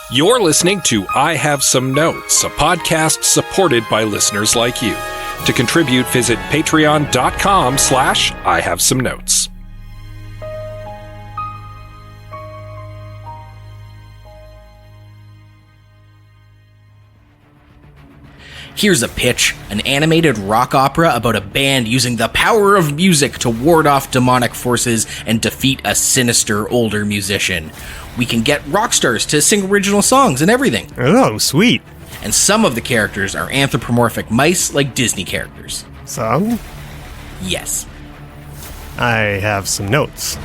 You're listening to I Have Some Notes, a podcast supported by listeners like you. To contribute, visit patreon.com/I Have Some Notes. Here's a pitch, an animated rock opera about a band using the power of music to ward off demonic forces and defeat a sinister older musician. We can get rock stars to sing original songs and everything. Oh, sweet. And some of the characters are anthropomorphic mice like Disney characters. Some? Yes. I have some notes.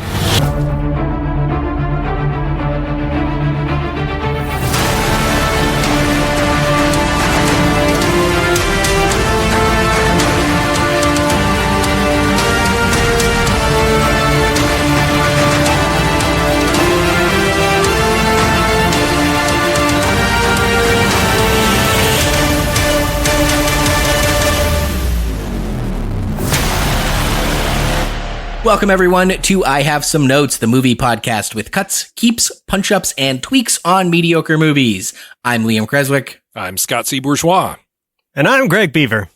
Welcome, everyone, to I Have Some Notes, the movie podcast with cuts, keeps, punch-ups, and tweaks on mediocre movies. I'm Liam Creswick. I'm Scott C. Bourgeois. And I'm Greg Beaver.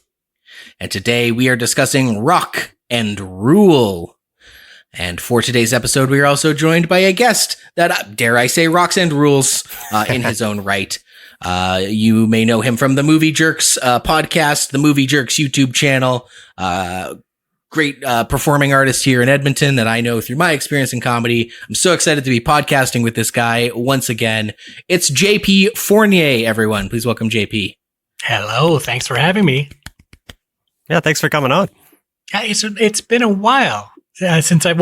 And today we are discussing Rock and Rule. And for today's episode, we are also joined by a guest that, dare I say, rocks and rules in his own right. You may know him from the Movie Jerks podcast, the Movie Jerks YouTube channel, great performing artist here in Edmonton that I know through my experience in comedy. I'm so excited to be podcasting with this guy once again. It's JP Fournier, everyone. Please welcome JP. Hello. Thanks for having me. Yeah, thanks for coming on. Yeah, it's been a while since I've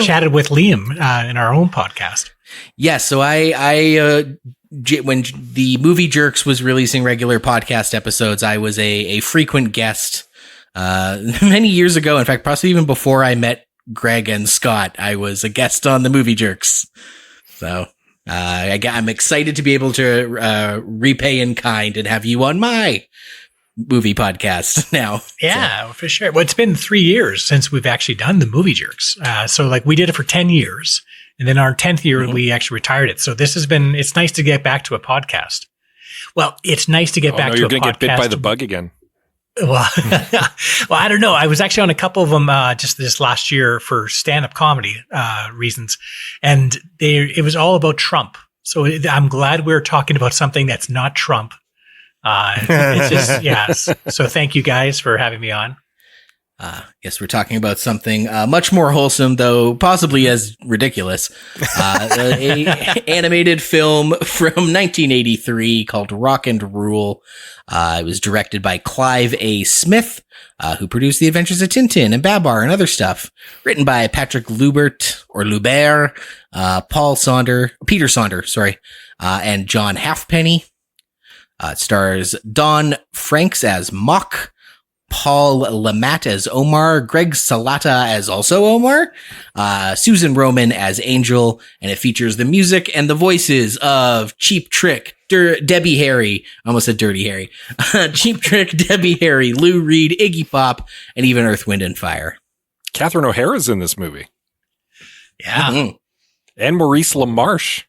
chatted with Liam in our own podcast. Yes. So when the Movie Jerks was releasing regular podcast episodes, I was a frequent guest many years ago. In fact, possibly even before I met Greg and Scott, I was a guest on the Movie Jerks. So I'm excited to be able to repay in kind and have you on my movie podcast now. Yeah, so. For sure. Well, it's been 3 years since we've actually done the Movie Jerks. So like we did it for 10 years. And then our 10th year, we actually retired it. So it's nice to get back to a podcast. Well, it's nice to get back to a podcast. You're going to get bit by the bug again. Well, I don't know. I was actually on a couple of them just this last year for stand-up comedy reasons, and it was all about Trump. So I'm glad we're talking about something that's not Trump. It's just yes. So thank you guys for having me on. Yes, we're talking about something much more wholesome, though possibly as ridiculous. A animated film from 1983 called Rock and Rule. It was directed by Clive A. Smith, who produced The Adventures of Tintin and Babar and other stuff. Written by Patrick Lubert, Peter Saunders, and John Halfpenny. It stars Don Franks as Mock, Paul Lamont as Omar, Greg Salata as also Omar, Susan Roman as Angel, and it features the music and the voices of Cheap Trick, Debbie Harry, I almost said Dirty Harry, Cheap Trick, Debbie Harry, Lou Reed, Iggy Pop, and even Earth, Wind, and Fire. Catherine O'Hara's in this movie. Yeah. Mm-hmm. And Maurice LaMarche.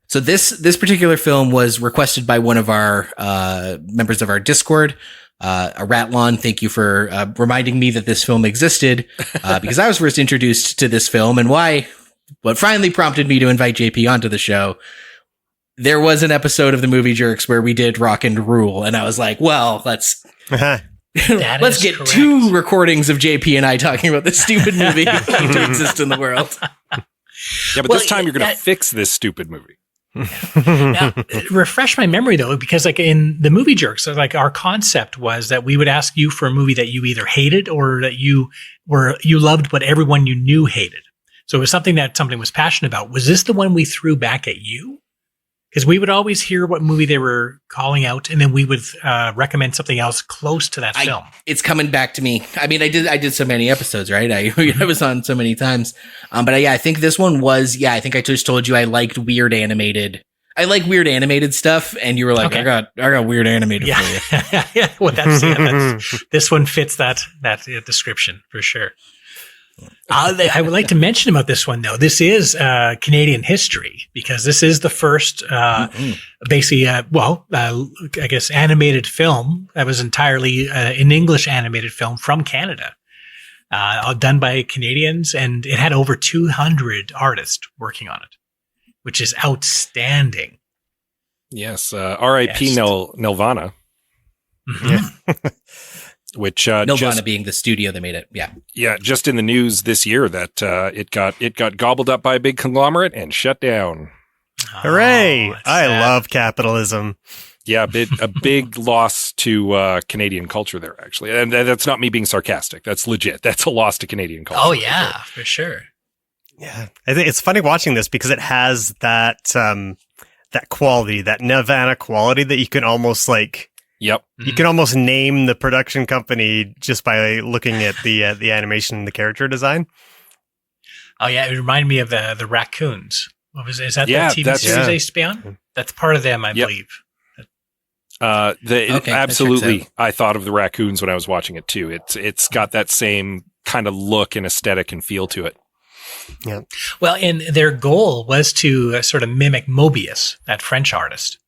So this particular film was requested by one of our members of our Discord, Ratlon. Thank you for reminding me that this film existed, because I was first introduced to this film, and what finally prompted me to invite JP onto the show. There was an episode of the Movie Jerks where we did Rock and Rule, and I was like, well, let's get correct. 2 recordings of JP and I talking about this stupid movie to exist in the world. Yeah, but this time you're going to fix this stupid movie. Now, refresh my memory though, because like in the Movie Jerks, like our concept was that we would ask you for a movie that you either hated or that you loved, but everyone you knew hated. So it was something that somebody was passionate about. Was this the one we threw back at you? Because we would always hear what movie they were calling out, and then we would recommend something else close to that film. It's coming back to me. I mean, I did so many episodes, right? I was on so many times. But I think this one was, I think I just told you I liked weird animated. I like weird animated stuff, and you were like, okay. I got weird animated for you. Yeah. Well, this one fits that description for sure. I would like to mention about this one, though. This is Canadian history because this is the first, basically, I guess, animated film that was entirely an English animated film from Canada, done by Canadians, and it had over 200 artists working on it, which is outstanding. Yes, R.I.P. Yes. Nelvana. Mm-hmm. Which Nelvana being the studio that made it. Yeah. Just in the news this year that it got gobbled up by a big conglomerate and shut down. Hooray! Oh, I sad. love capitalism. Yeah, a big loss to Canadian culture there, actually, and that's not me being sarcastic. That's legit. That's a loss to Canadian culture. Oh yeah, for sure. Yeah, I think it's funny watching this because it has that that quality, that Nirvana quality that you can almost like. Yep. You can almost name the production company just by looking at the animation and the character design. Oh yeah, it reminded me of the raccoons. What was it? Is that Yeah, the TV that's- series yeah. they used to be on? That's part of them, I Yep. believe. Okay, that absolutely. checks I thought of the raccoons when I was watching it too. It's got that same kind of look and aesthetic and feel to it. Well, and their goal was to sort of mimic Mobius, that French artist.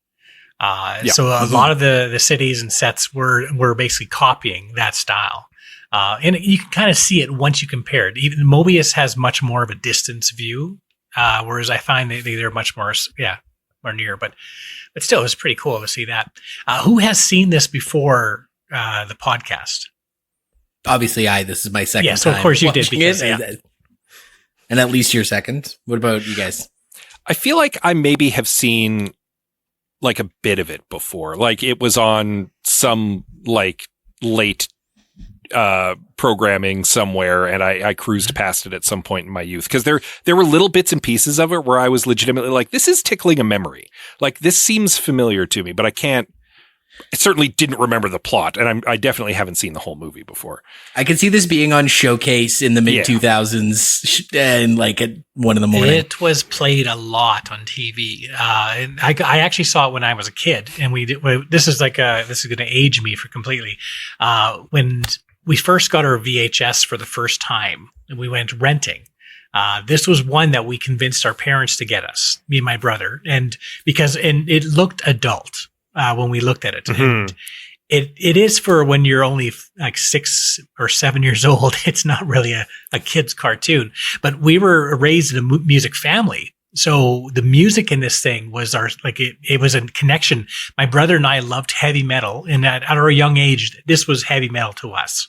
So a lot of the cities and sets were basically copying that style. And you can kind of see it once you compare it. Even Mobius has much more of a distance view, whereas I find they're much more, more near. But still, it was pretty cool to see that. Who has seen this before the podcast? Obviously, this is my second time. Yes, of course you did, watching because, it, and at least your second. What about you guys? I feel like I maybe have seen like a bit of it before. Like it was on some like late programming somewhere, and I cruised past it at some point in my youth because there were little bits and pieces of it where I was legitimately like, this is tickling a memory. Like this seems familiar to me, but I certainly didn't remember the plot, and I definitely haven't seen the whole movie before. I could see this being on Showcase in the mid 2000s and like at 1 a.m. It was played a lot on TV. And I actually saw it when I was a kid, and this is going to age me for completely. When we first got our VHS for the first time, and we went renting. This was one that we convinced our parents to get us, me and my brother, and it looked adult. When we looked at it. Mm-hmm. And it is for when you're only like 6 or 7 years old. It's not really a kid's cartoon, but we were raised in a music family. So the music in this thing was it was a connection. My brother and I loved heavy metal, and at our young age, this was heavy metal to us.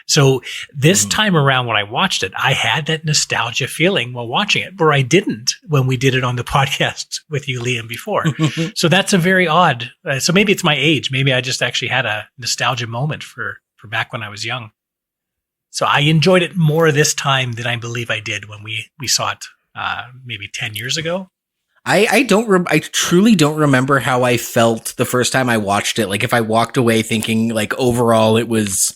So this time around when I watched it, I had that nostalgia feeling while watching it, where I didn't when we did it on the podcast with you, Liam, before. So that's a very odd. So maybe it's my age. Maybe I just actually had a nostalgia moment for back when I was young. So I enjoyed it more this time than I believe I did when we saw it maybe 10 years ago. I truly don't remember how I felt the first time I watched it. Like if I walked away thinking like overall it was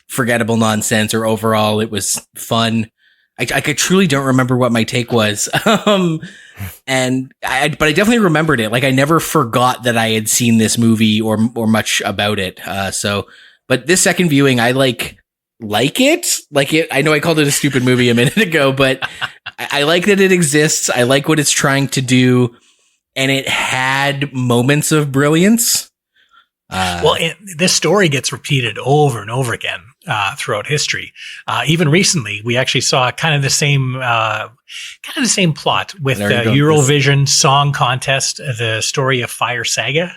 forgettable nonsense or overall it was fun. I truly don't remember what my take was. But I definitely remembered it. Like I never forgot that I had seen this movie or much about it. But this second viewing, I like it. Like it. I know I called it a stupid movie a minute ago, but I like that it exists. I like what it's trying to do. And it had moments of brilliance. This story gets repeated over and over again throughout history. Even recently, we actually saw kind of the same plot with the Eurovision Song Contest, the story of Fire Saga,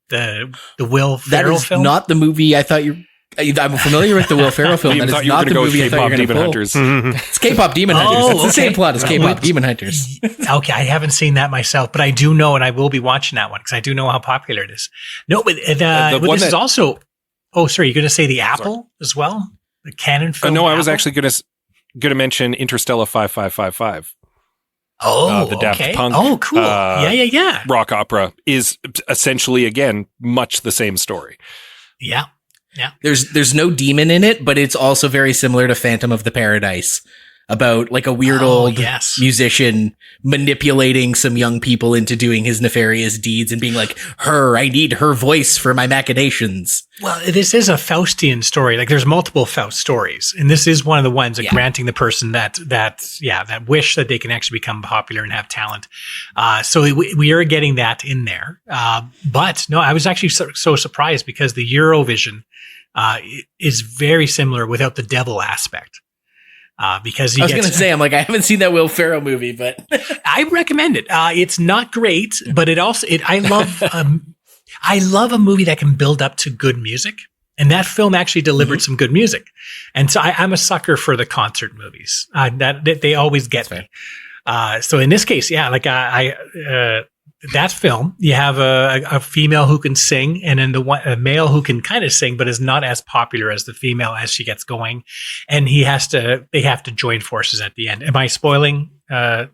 the Will Ferrell film. That is not the movie I thought you. I'm familiar with the Will Ferrell film. That is not the movie I thought you were going to pull. Hunters. It's K-pop Demon Hunters. It's the same plot as K-pop Demon Hunters. Okay, I haven't seen that myself, but I do know, and I will be watching that one because I do know how popular it is. No, but this is also. Oh, sorry, you're going to say the Apple as well, the Canon film. No, I Apple? was actually going to mention Interstellar 5555. Oh, the Daft Punk. Oh, cool. Yeah. Rock opera is essentially again much the same story. Yeah. There's no demon in it, but it's also very similar to Phantom of the Paradise. about like a weird old yes. musician manipulating some young people into doing his nefarious deeds and being like, I need her voice for my machinations. Well, this is a Faustian story. Like there's multiple Faust stories, and this is one of the ones that granting the person that wish that they can actually become popular and have talent. So we are getting that in there. But no, I was actually so surprised because the Eurovision is very similar without the devil aspect. Because I was going to say, I'm like, I haven't seen that Will Ferrell movie, but I recommend it. It's not great, but I love a movie that can build up to good music. And that film actually delivered some good music. And so I'm a sucker for the concert movies. That they always get me. So in this case, that film, you have a female who can sing, and then a male who can kind of sing, but is not as popular as the female as she gets going. And they have to join forces at the end. Am I spoiling? Or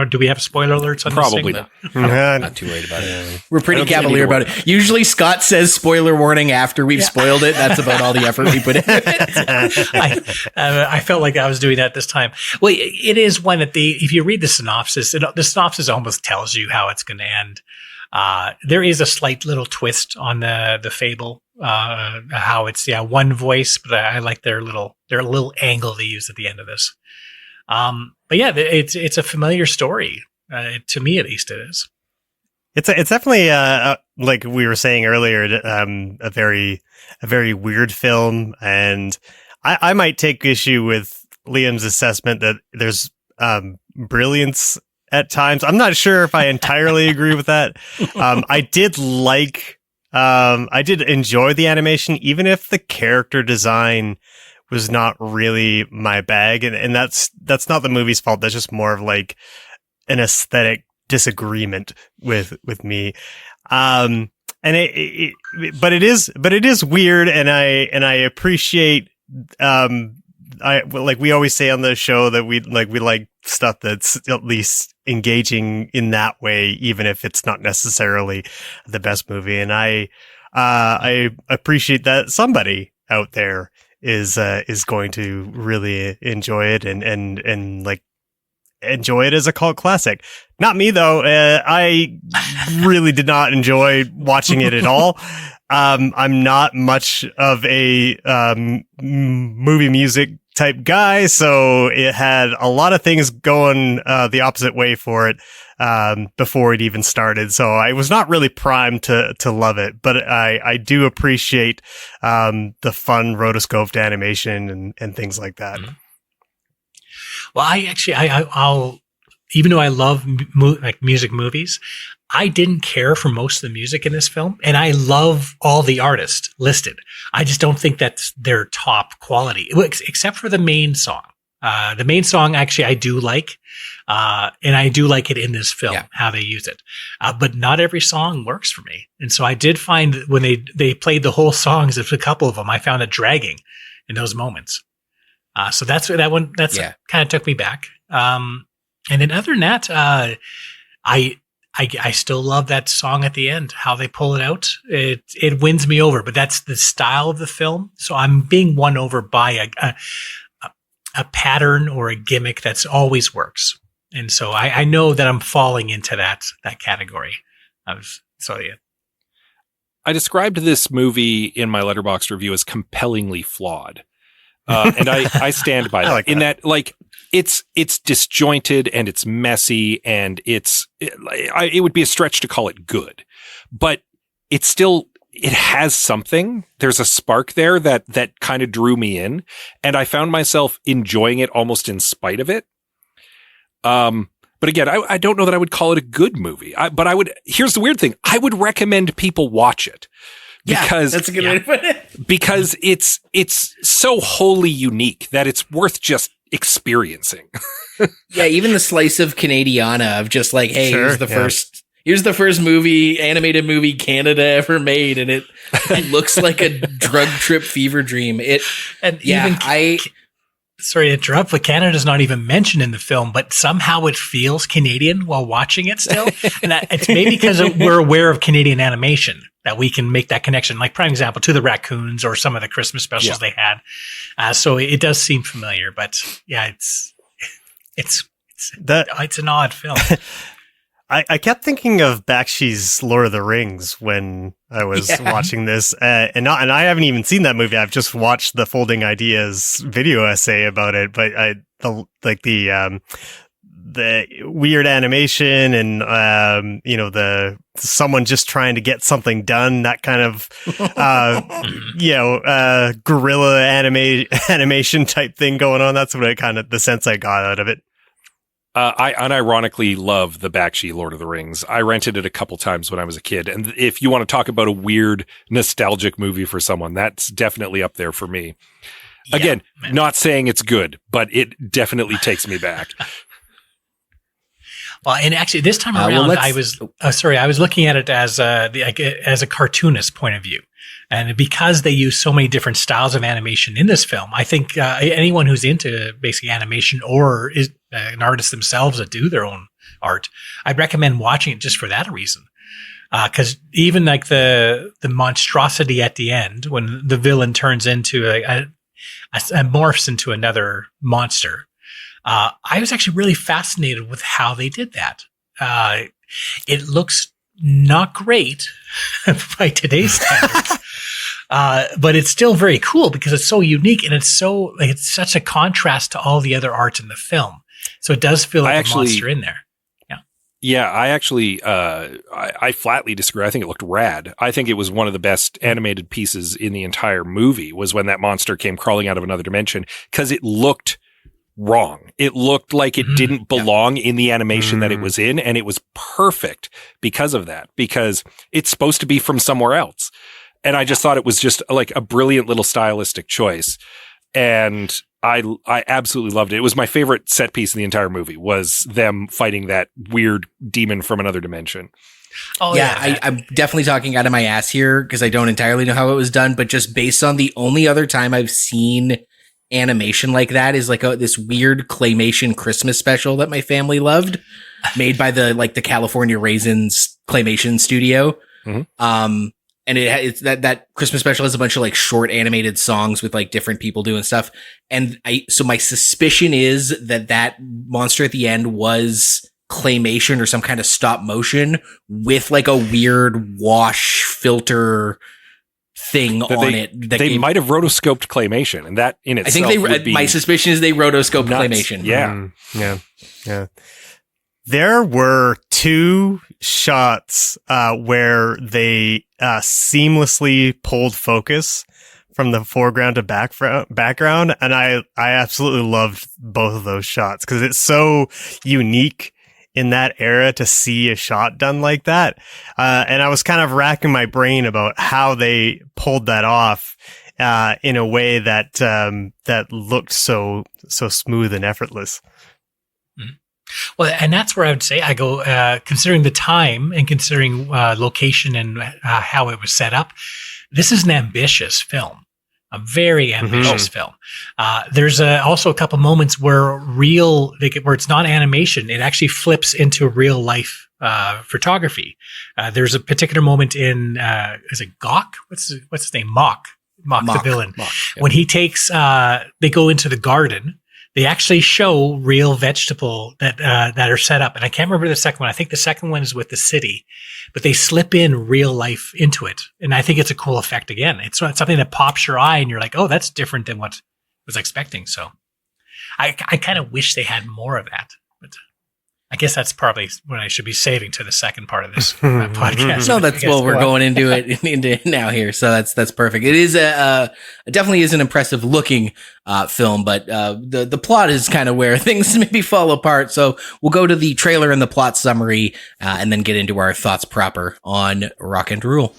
do we have spoiler alerts on Probably this not. Not too worried about it. We're pretty cavalier about it. Usually Scott says spoiler warning after we've spoiled it. That's about all the effort we put in it. I felt like I was doing that this time. Well, it is one that if you read the synopsis, the synopsis almost tells you how it's going to end. There is a slight little twist on the fable, how it's one voice, but I like their little angle they use at the end of this. But yeah, it's a familiar story. To me, at least, it is. It's definitely like we were saying earlier, a very weird film, and I might take issue with Liam's assessment that there's brilliance at times. I'm not sure if I entirely agree with that. I did enjoy the animation, even if the character design was not really my bag, and that's not the movie's fault. That's just more of like an aesthetic disagreement with me. And but it is weird, and I appreciate like we always say on the show that we like stuff that's at least engaging in that way, even if it's not necessarily the best movie. And I appreciate that somebody out there is going to really enjoy it and like enjoy it as a cult classic. Not me though. I really did not enjoy watching it at all. I'm not much of a movie music type guy, so it had a lot of things going the opposite way for it before it even started. So I was not really primed to love it, but I do appreciate the fun rotoscoped animation and things like that. Well, I'll even though I love music movies, I didn't care for most of the music in this film, and I love all the artists listed. I just don't think that's their top quality, except for the main song. The main song, actually, I do like, and I do like it in this film, how they use it. But not every song works for me. And so I did find that when they played the whole songs, there's a couple of them, I found it dragging in those moments. So that's that one, kind of took me back. And then other than that, I still love that song at the end, how they pull it out. It wins me over, but that's the style of the film. So I'm being won over by a pattern or a gimmick that's always works. And so I know that I'm falling into that category. I described this movie in my Letterboxd review as compellingly flawed. And I stand by that. Like in that, like, it's disjointed and it's messy and it would be a stretch to call it good, but it has something. There's a spark there that kind of drew me in, and I found myself enjoying it almost in spite of it. But again, I don't know that I would call it a good movie. But here's the weird thing. I would recommend people watch it. Because that's a good way to put it. Because it's so wholly unique that it's worth just experiencing. Yeah, even the slice of Canadiana of just like, hey, here's the first animated movie Canada ever made, and it looks like a drug trip fever dream. Sorry to interrupt, but Canada's not even mentioned in the film, but somehow it feels Canadian while watching it still. And it's maybe because we're aware of Canadian animation that we can make that connection. Like prime example, to the raccoons or some of the Christmas specials they had. So it does seem familiar, but yeah, It's an odd film. I kept thinking of Bakshi's Lord of the Rings when I was watching this, and I haven't even seen that movie. I've just watched the Folding Ideas video essay about it. But the weird animation and the someone just trying to get something done, that kind of guerrilla animation type thing going on. That's what the sense I got out of it. I unironically love the Bakshi Lord of the Rings. I rented it a couple times when I was a kid. And if you want to talk about a weird, nostalgic movie for someone, that's definitely up there for me. Yeah, Again, not saying it's good, but it definitely takes me back. Well, and actually, this time around, I was looking at it as a cartoonist point of view. And because they use so many different styles of animation in this film, I think anyone who's into basically animation or is an artist themselves that do their own art, I'd recommend watching it just for that reason. Because even like the monstrosity at the end, when the villain turns into morphs into another monster, I was actually really fascinated with how they did that. It looks not great by today's standards. But it's still very cool because it's so unique and it's such a contrast to all the other art in the film. So it does feel like a monster in there. Yeah. Yeah, I actually, I flatly disagree. I think it looked rad. I think it was one of the best animated pieces in the entire movie was when that monster came crawling out of another dimension because it looked wrong. It looked like it didn't belong in the animation that it was in. And it was perfect because of that, because it's supposed to be from somewhere else. And I just thought it was just like a brilliant little stylistic choice. And I absolutely loved it. It was my favorite set piece in the entire movie was them fighting that weird demon from another dimension. Oh yeah. I'm definitely talking out of my ass here because I don't entirely know how it was done, but just based on the only other time I've seen animation like that is like this weird claymation Christmas special that my family loved, made by the California Raisins claymation studio. Mm-hmm. And it's that Christmas special has a bunch of like short animated songs with like different people doing stuff. And so my suspicion is that monster at the end was claymation or some kind of stop motion with like a weird wash filter thing on it. They might have rotoscoped claymation, and that in itself my suspicion is they rotoscoped claymation. Yeah. Yeah. There were 2 shots where they seamlessly pulled focus from the foreground to background, and I absolutely loved both of those shots because it's so unique in that era to see a shot done like that. And I was kind of racking my brain about how they pulled that off in a way that looked so smooth and effortless. Well, and that's where I would say I go, considering the time and considering location and how it was set up, this is an ambitious film, a very ambitious film. There's also a couple moments where where it's not animation, it actually flips into real life photography. There's a particular moment in, is it Gawk? What's his name? Mock, the villain. Mock, yeah. When he takes, they go into the garden. They actually show real vegetable that are set up. And I can't remember the second one. I think the second one is with the city, but they slip in real life into it. And I think it's a cool effect again. It's something that pops your eye and you're like, oh, that's different than what I was expecting. So I kind of wish they had more of that, but I guess that's probably what I should be saving to the second part of this podcast. No, that's we're going into it now here. So that's perfect. It is it definitely is an impressive looking film, but the plot is kind of where things maybe fall apart. So we'll go to the trailer and the plot summary, and then get into our thoughts proper on Rock and Rule.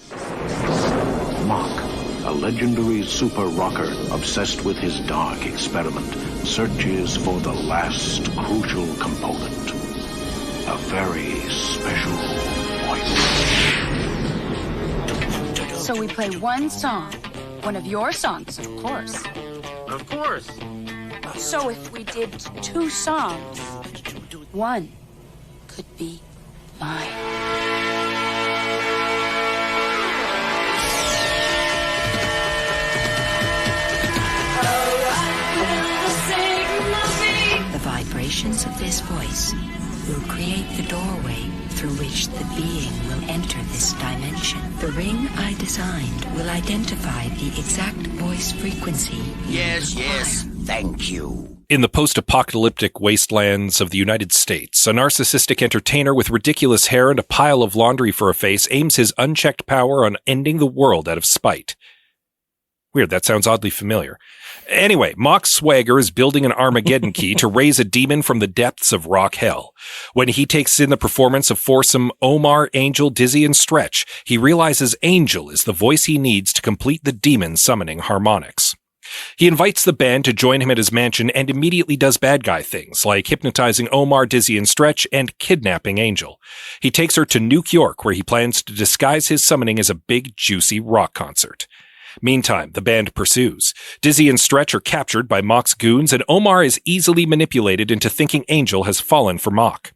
Mock, a legendary super rocker obsessed with his dark experiment, searches for the last crucial component. A very special voice. So we play one song. One of your songs, of course. Of course. So if we did 2 songs, one could be mine. vibrations of this voice will create the doorway through which the being will enter this dimension. The ring I designed will identify the exact voice frequency. Yes, thank you. In the post-apocalyptic wastelands of the United States, a narcissistic entertainer with ridiculous hair and a pile of laundry for a face aims his unchecked power on ending the world out of spite. Weird, that sounds oddly familiar. Anyway, Mock Swagger is building an Armageddon key to raise a demon from the depths of rock hell. When he takes in the performance of foursome Omar, Angel, Dizzy, and Stretch, he realizes Angel is the voice he needs to complete the demon summoning harmonics. He invites the band to join him at his mansion and immediately does bad guy things, like hypnotizing Omar, Dizzy, and Stretch, and kidnapping Angel. He takes her to Nuke York, where he plans to disguise his summoning as a big, juicy rock concert. Meantime, the band pursues. Dizzy and Stretch are captured by Mock's goons, and Omar is easily manipulated into thinking Angel has fallen for Mock.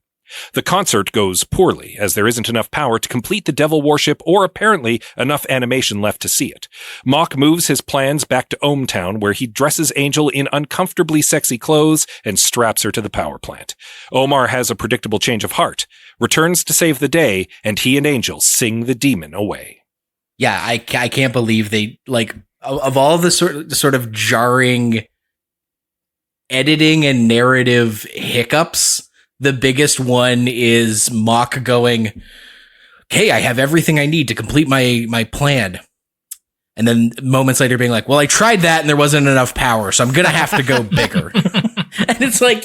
The concert goes poorly, as there isn't enough power to complete the devil worship or apparently enough animation left to see it. Mock moves his plans back to ohmTown, where he dresses Angel in uncomfortably sexy clothes and straps her to the power plant. Omar has a predictable change of heart, returns to save the day, and he and Angel sing the demon away. Yeah, I can't believe they, like, of all the sort of jarring editing and narrative hiccups, the biggest one is Mock going, "Okay, I have everything I need to complete my plan." And then moments later being like, "Well, I tried that and there wasn't enough power, so I'm going to have to go bigger." And it's like,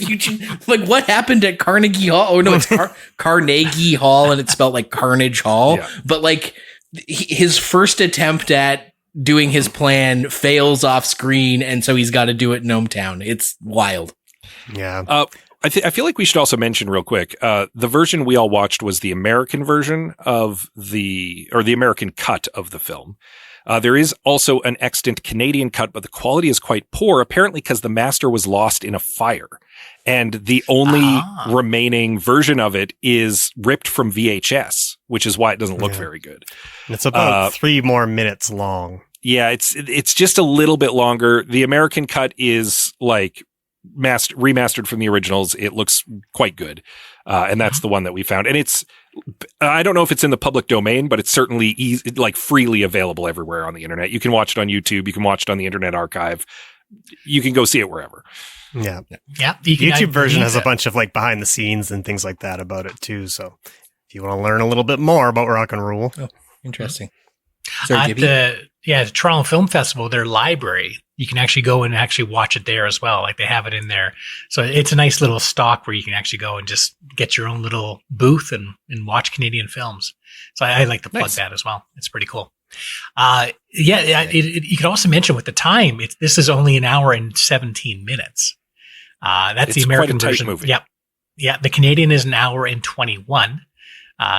what happened at Carnegie Hall? Oh no, it's Carnegie Hall and it's spelled like Carnage Hall. Yeah. But like his first attempt at doing his plan fails off screen. And so he's got to do it in ohmTown. It's wild. Yeah. I feel like we should also mention real quick, the version we all watched was the American version of the American cut of the film. There is also an extant Canadian cut, but the quality is quite poor, apparently because the master was lost in a fire. And the only remaining version of it is ripped from VHS, which is why it doesn't look very good. It's about 3 more minutes long. Yeah, it's just a little bit longer. The American cut is like remastered from the originals. It looks quite good. And that's the one that we found. And I don't know if it's in the public domain, but it's certainly freely available everywhere on the internet. You can watch it on YouTube. You can watch it on the Internet Archive. You can go see it wherever. Yeah. Yeah. The YouTube version has a bunch of like behind the scenes and things like that about it too. So if you want to learn a little bit more about rock and roll. Oh, interesting. At the Toronto Film Festival, their library, you can actually go and actually watch it there as well. Like they have it in there. So it's a nice little stock where you can actually go and just get your own little booth and watch Canadian films. So I like to plug that as well. It's pretty cool. You could also mention with the time, this is only 1 hour and 17 minutes. That's the American quite a tight version. Movie. Yep. Yeah. The Canadian is 1 hour and 21.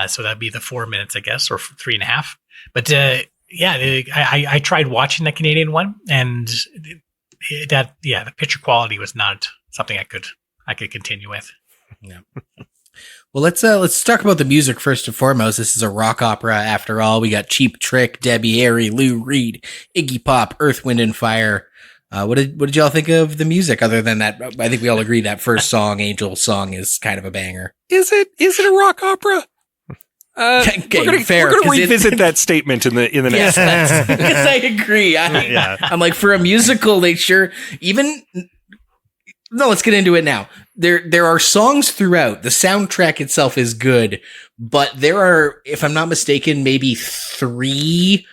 So that'd be the 4 minutes, I guess, or 3.5. But I tried watching the Canadian one, and the picture quality was not something I could continue with. Yeah. Well, let's talk about the music first and foremost. This is a rock opera, after all. We got Cheap Trick, Debbie Harry, Lou Reed, Iggy Pop, Earth, Wind, and Fire. What did y'all think of the music? Other than that, I think we all agree that first song, Angel Song, is kind of a banger. Is it a rock opera? Okay, we're gonna revisit that statement in the next. Yes, because I agree. I'm like, for a musical, they sure No, let's get into it now. There are songs throughout. The soundtrack itself is good, but there are, if I'm not mistaken, maybe 3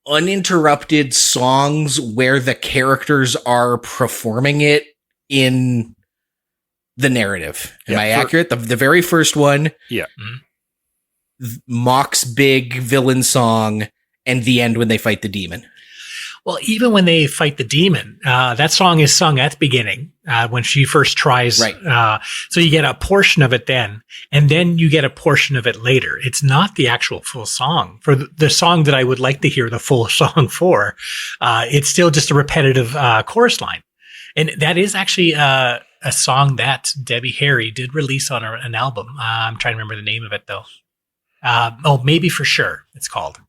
uninterrupted songs where the characters are performing it in the narrative. Am I accurate? The very first one. Yeah. Mock's big villain song, and the end when they fight the demon. Well, even when they fight the demon, that song is sung at the beginning when she first tries. Right. So you get a portion of it then, and then you get a portion of it later. It's not the actual full song. For the song that I would like to hear the full song for, it's still just a repetitive chorus line. And that is actually a song that Debbie Harry did release on an album. I'm trying to remember the name of it, though. Maybe For Sure, it's called.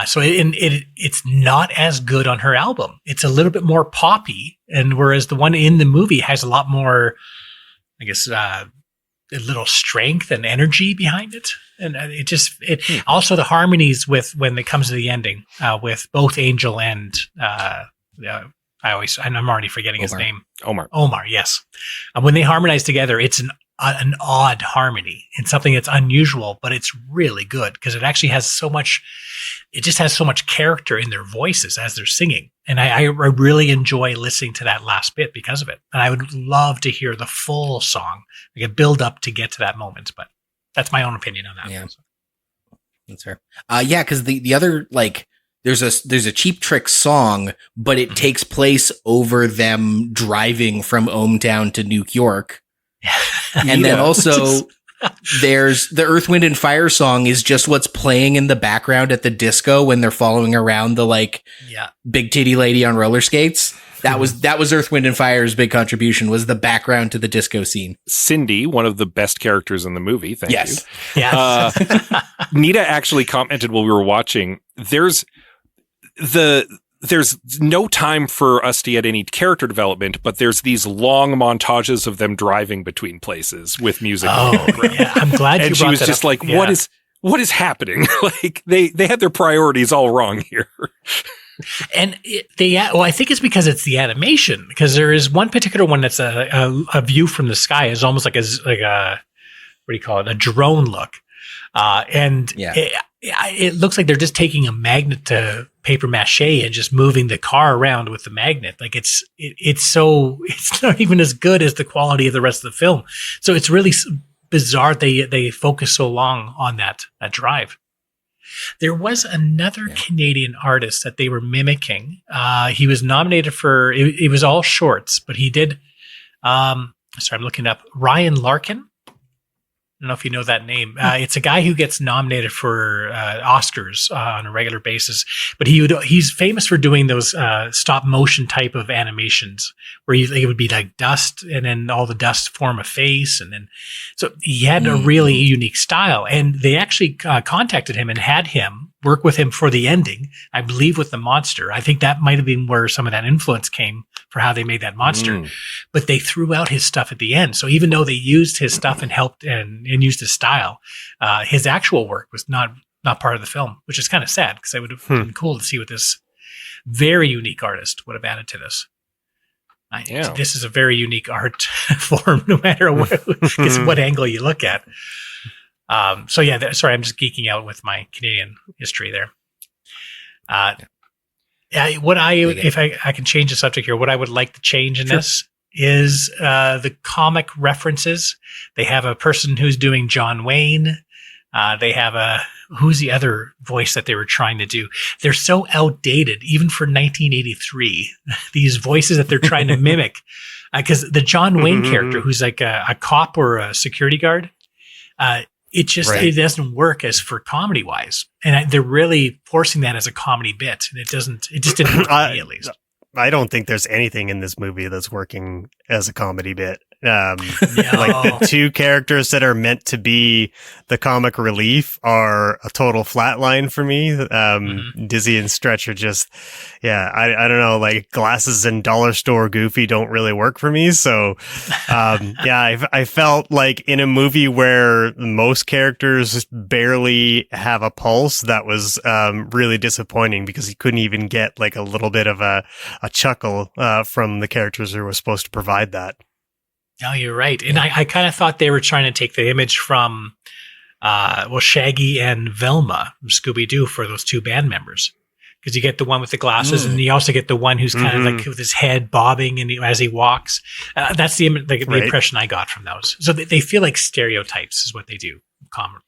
So it's not as good on her album. It's a little bit more poppy, and whereas the one in the movie has a lot more I guess, a little strength and energy behind it. And also the harmonies with when it comes to the ending, with both Angel and, I'm already forgetting his name. Omar, yes. When they harmonize together, it's an odd harmony and something that's unusual, but it's really good because it actually has so much character in their voices as they're singing. And I really enjoy listening to that last bit because of it. And I would love to hear the full song, like a build up to get to that moment. But that's my own opinion on that. Yeah. That's fair. Yeah. Cause the other, like, there's a Cheap Trick song, but it takes place over them driving from ohmTown to New York. And then also there's the Earth, Wind and Fire song is just what's playing in the background at the disco when they're following around the big titty lady on roller skates. That was Earth, Wind and Fire's big contribution, was the background to the disco scene. Cindy, one of the best characters in the movie. Thank you. Yes. Nita actually commented while we were watching, there's no time for us to get any character development, but there's these long montages of them driving between places with music. Oh, yeah. I'm glad you brought that up. And she was just like, what is happening? Like they had their priorities all wrong here. And I think it's because it's the animation, because there is one particular one that's a view from the sky is almost like a what do you call it? A drone look. It looks like they're just taking a magnet to paper mache and just moving the car around with the magnet. Like it's not even as good as the quality of the rest of the film. So it's really bizarre they focus so long on that drive. There was another Canadian artist that they were mimicking. He was nominated for, it was all shorts, but he did, I'm looking up Ryan Larkin. I don't know if you know that name. It's a guy who gets nominated for Oscars on a regular basis, but he's famous for doing those stop motion type of animations where it would be like dust, and then all the dust form a face, and then so he had a really unique style. And they actually contacted him and had him work with him for the ending, I believe, with the monster. I think that might have been where some of that influence came for how they made that monster. But they threw out his stuff at the end. So even though they used his stuff and helped and used his style, his actual work was not part of the film, which is kind of sad because it would have been cool to see what this very unique artist would have added to this. This is a very unique art form, no matter what angle you look at. Sorry, I'm just geeking out with my Canadian history there. If I can change the subject here, what I would like to change in this is the comic references. They have a person who's doing John Wayne. They have who's the other voice that they were trying to do? They're so outdated, even for 1983. These voices that they're trying to mimic, because the John Wayne character, who's like a cop or a security guard, it doesn't work as for comedy wise, and they're really forcing that as a comedy bit, and it just didn't work for me, at least. I don't think there's anything in this movie that's working as a comedy bit. Like the two characters that are meant to be the comic relief are a total flatline for me. Dizzy and Stretch are just, I don't know, like Glasses and Dollar Store Goofy don't really work for me. So, I felt like in a movie where most characters barely have a pulse, that was really disappointing because you couldn't even get like a little bit of a chuckle from the characters who were supposed to provide that. No, you're right. And I kind of thought they were trying to take the image from, Shaggy and Velma from Scooby-Doo for those two band members. Because you get the one with the glasses and you also get the one who's kind of like with his head bobbing and as he walks. That's the impression I got from those. So they feel like stereotypes is what they do. Comic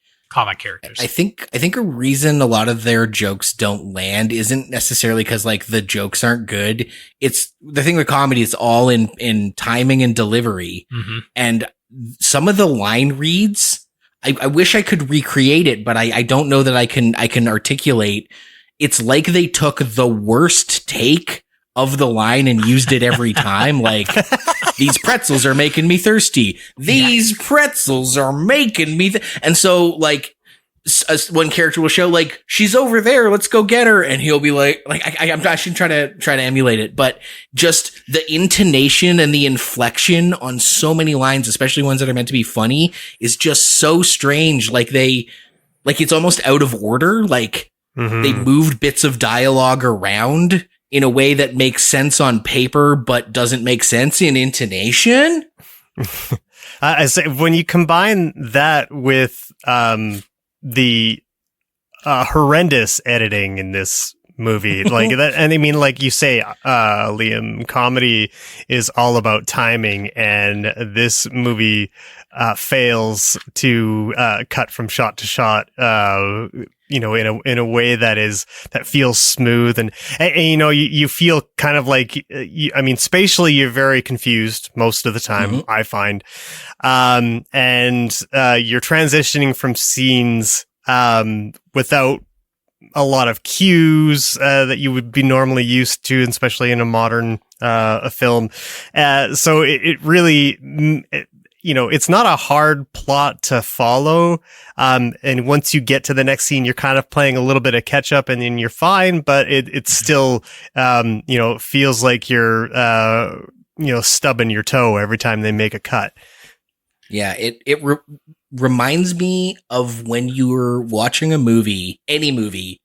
characters. I think a reason a lot of their jokes don't land isn't necessarily because like the jokes aren't good. It's the thing with comedy is all in timing and delivery. And some of the line reads, I wish I could recreate it, but I don't know that I can articulate. It's like they took the worst take of the line and used it every time. Like, these pretzels are making me thirsty. These pretzels are making me. And so, like, one character will show like, she's over there, let's go get her, and he'll be like I'm actually trying to emulate it, but just the intonation and the inflection on so many lines, especially ones that are meant to be funny, is just so strange. Like it's almost out of order. Like they moved bits of dialogue around in a way that makes sense on paper but doesn't make sense in intonation. I say, when you combine that with the horrendous editing in this movie, like that, and I mean, like you say, Liam, comedy is all about timing, and this movie fails to cut from shot to shot, in a way that feels smooth, and you feel kind of like, spatially you're very confused most of the time, I find, and you're transitioning from scenes without a lot of cues that you would be normally used to, especially in a modern film. So it really, it's not a hard plot to follow. And once you get to the next scene, you're kind of playing a little bit of catch up, and then you're fine. But it's still, feels like you're, stubbing your toe every time they make a cut. Yeah, it reminds me of when you were watching a movie, any movie,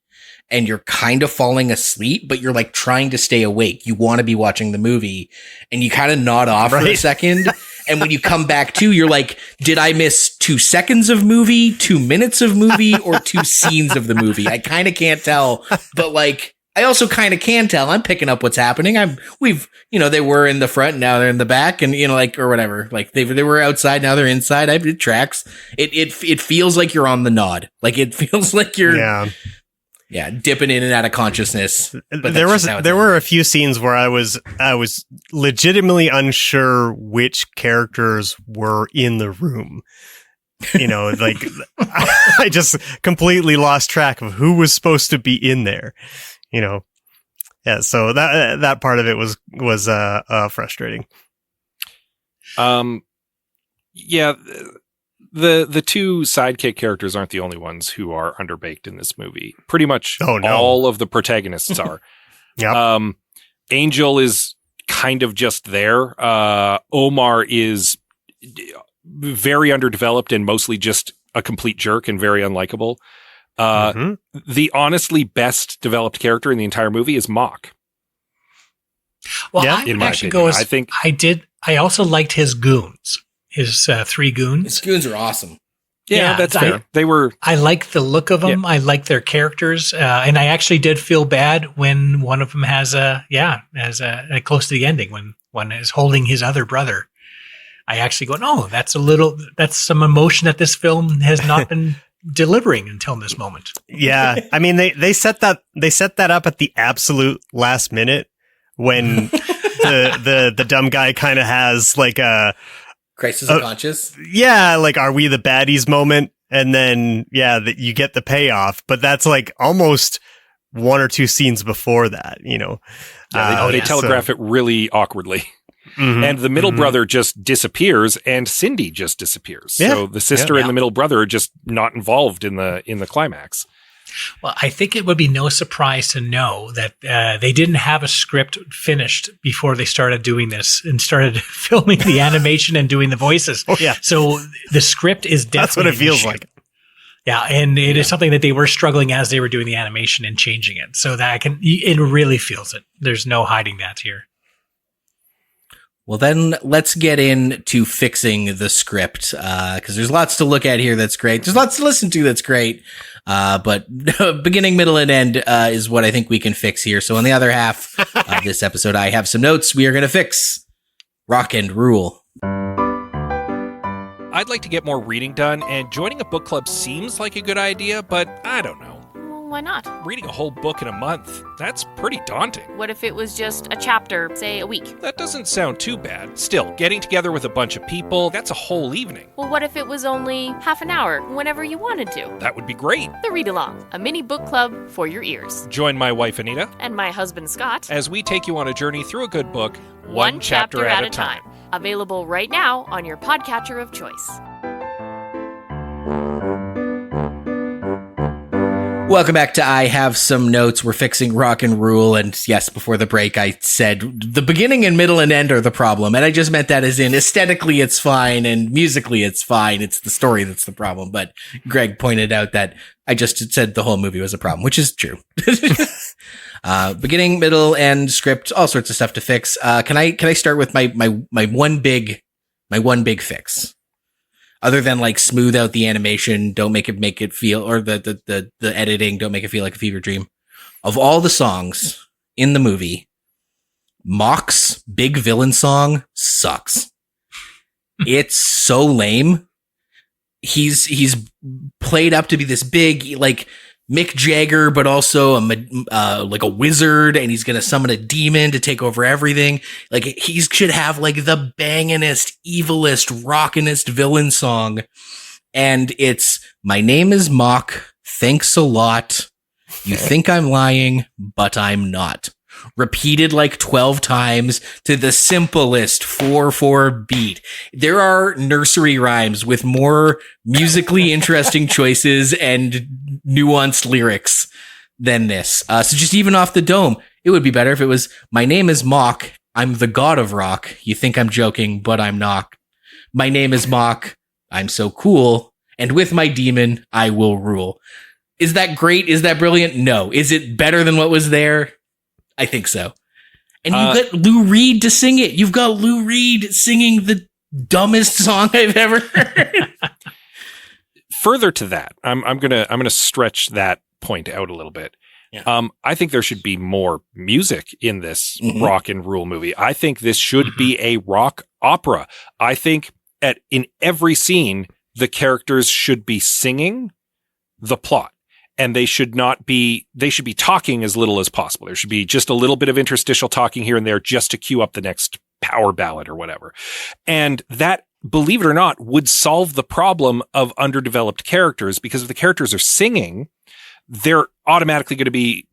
and you're kind of falling asleep, but you're like trying to stay awake. You want to be watching the movie, and you kind of nod off for a second. And when you come back to, you're like, did I miss 2 seconds of movie, 2 minutes of movie, or 2 scenes of the movie? I kind of can't tell, but like, I also kind of can tell. I'm picking up what's happening. They were in the front, now they're in the back, and or whatever. Like they were outside, now they're inside. It tracks. It feels like you're on the nod. Like it feels like you're dipping in and out of consciousness. But there were a few scenes where I was legitimately unsure which characters were in the room. Like I just completely lost track of who was supposed to be in there. Yeah, so that part of it was frustrating. Yeah, the 2 sidekick characters aren't the only ones who are underbaked in this movie. Pretty much all of the protagonists are. Yep. Angel is kind of just there. Omar is very underdeveloped and mostly just a complete jerk and very unlikable. The honestly best developed character in the entire movie is Mock. Well, yeah, I also liked his goons, his 3 goons. His goons are awesome. Yeah, that's fair. I like the look of them. Yeah. I like their characters. And I actually did feel bad when one of them has close to the ending, when one is holding his other brother. I actually go, no, that's some emotion that this film has not been delivering until this moment. Yeah. I mean, they set that up at the absolute last minute when the dumb guy kind of has like a crisis of conscience. Yeah. Like, are we the baddies moment? And then, you get the payoff, but that's like almost 1 or 2 scenes before that, Yeah, they telegraph it really awkwardly. Mm-hmm. And the middle brother just disappears, and Cindy just disappears. Yeah. So the sister and the middle brother are just not involved in the climax. Well, I think it would be no surprise to know that they didn't have a script finished before they started doing this and started filming the animation and doing the voices. Oh, yeah. So the script is definitely that's what it feels like. Yeah, and it is something that they were struggling as they were doing the animation and changing it. So that it really feels it. There's no hiding that here. Well, then let's get into fixing the script, because there's lots to look at here that's great. There's lots to listen to that's great, but beginning, middle, and end is what I think we can fix here. So on the other half of this episode, I have some notes we are going to fix. Rock and rule. I'd like to get more reading done, and joining a book club seems like a good idea, but I don't know. Why not? Reading a whole book in a month, that's pretty daunting. What if it was just a chapter, say a week? That doesn't sound too bad. Still, getting together with a bunch of people, that's a whole evening. Well, what if it was only half an hour, whenever you wanted to? That would be great. The Read Along, a mini book club for your ears. Join my wife Anita and my husband Scott as we take you on a journey through a good book, one chapter at a time. Available right now on your podcatcher of choice. Welcome back to I Have Some Notes. We're fixing rock and rule. And yes, before the break, I said the beginning and middle and end are the problem. And I just meant that as in aesthetically, it's fine. And musically, it's fine. It's the story that's the problem. But Greg pointed out that I just said the whole movie was a problem, which is true. Beginning, middle, end, script, all sorts of stuff to fix. Can I start with my one big fix? Other than like smooth out the animation, don't make it feel, or the editing, don't make it feel like a fever dream. Of all the songs in the movie, Mock's big villain song sucks. It's so lame. He's played up to be this big, like Mick Jagger, but also like a wizard, and he's gonna summon a demon to take over everything. Like he should have like the bangingest, evilest, rockinest villain song, and it's "My name is Mock. Thanks a lot. You think I'm lying, but I'm not." Repeated like 12 times to the simplest 4/4 beat. There are nursery rhymes with more musically interesting choices and nuanced lyrics than this. So just even off the dome, it would be better if it was "My name is Mock. I'm the god of rock. You think I'm joking, but I'm not. My name is Mock. I'm so cool. And with my demon, I will rule." Is that great? Is that brilliant? No. Is it better than what was there? I think so. And you've got Lou Reed to sing it. You've got Lou Reed singing the dumbest song I've ever heard. Further to that, I'm gonna stretch that point out a little bit. Yeah. I think there should be more music in this rock and rule movie. I think this should be a rock opera. I think in every scene, the characters should be singing the plot. And they should be talking as little as possible. There should be just a little bit of interstitial talking here and there just to cue up the next power ballad or whatever. And that, believe it or not, would solve the problem of underdeveloped characters, because if the characters are singing, they're automatically going to be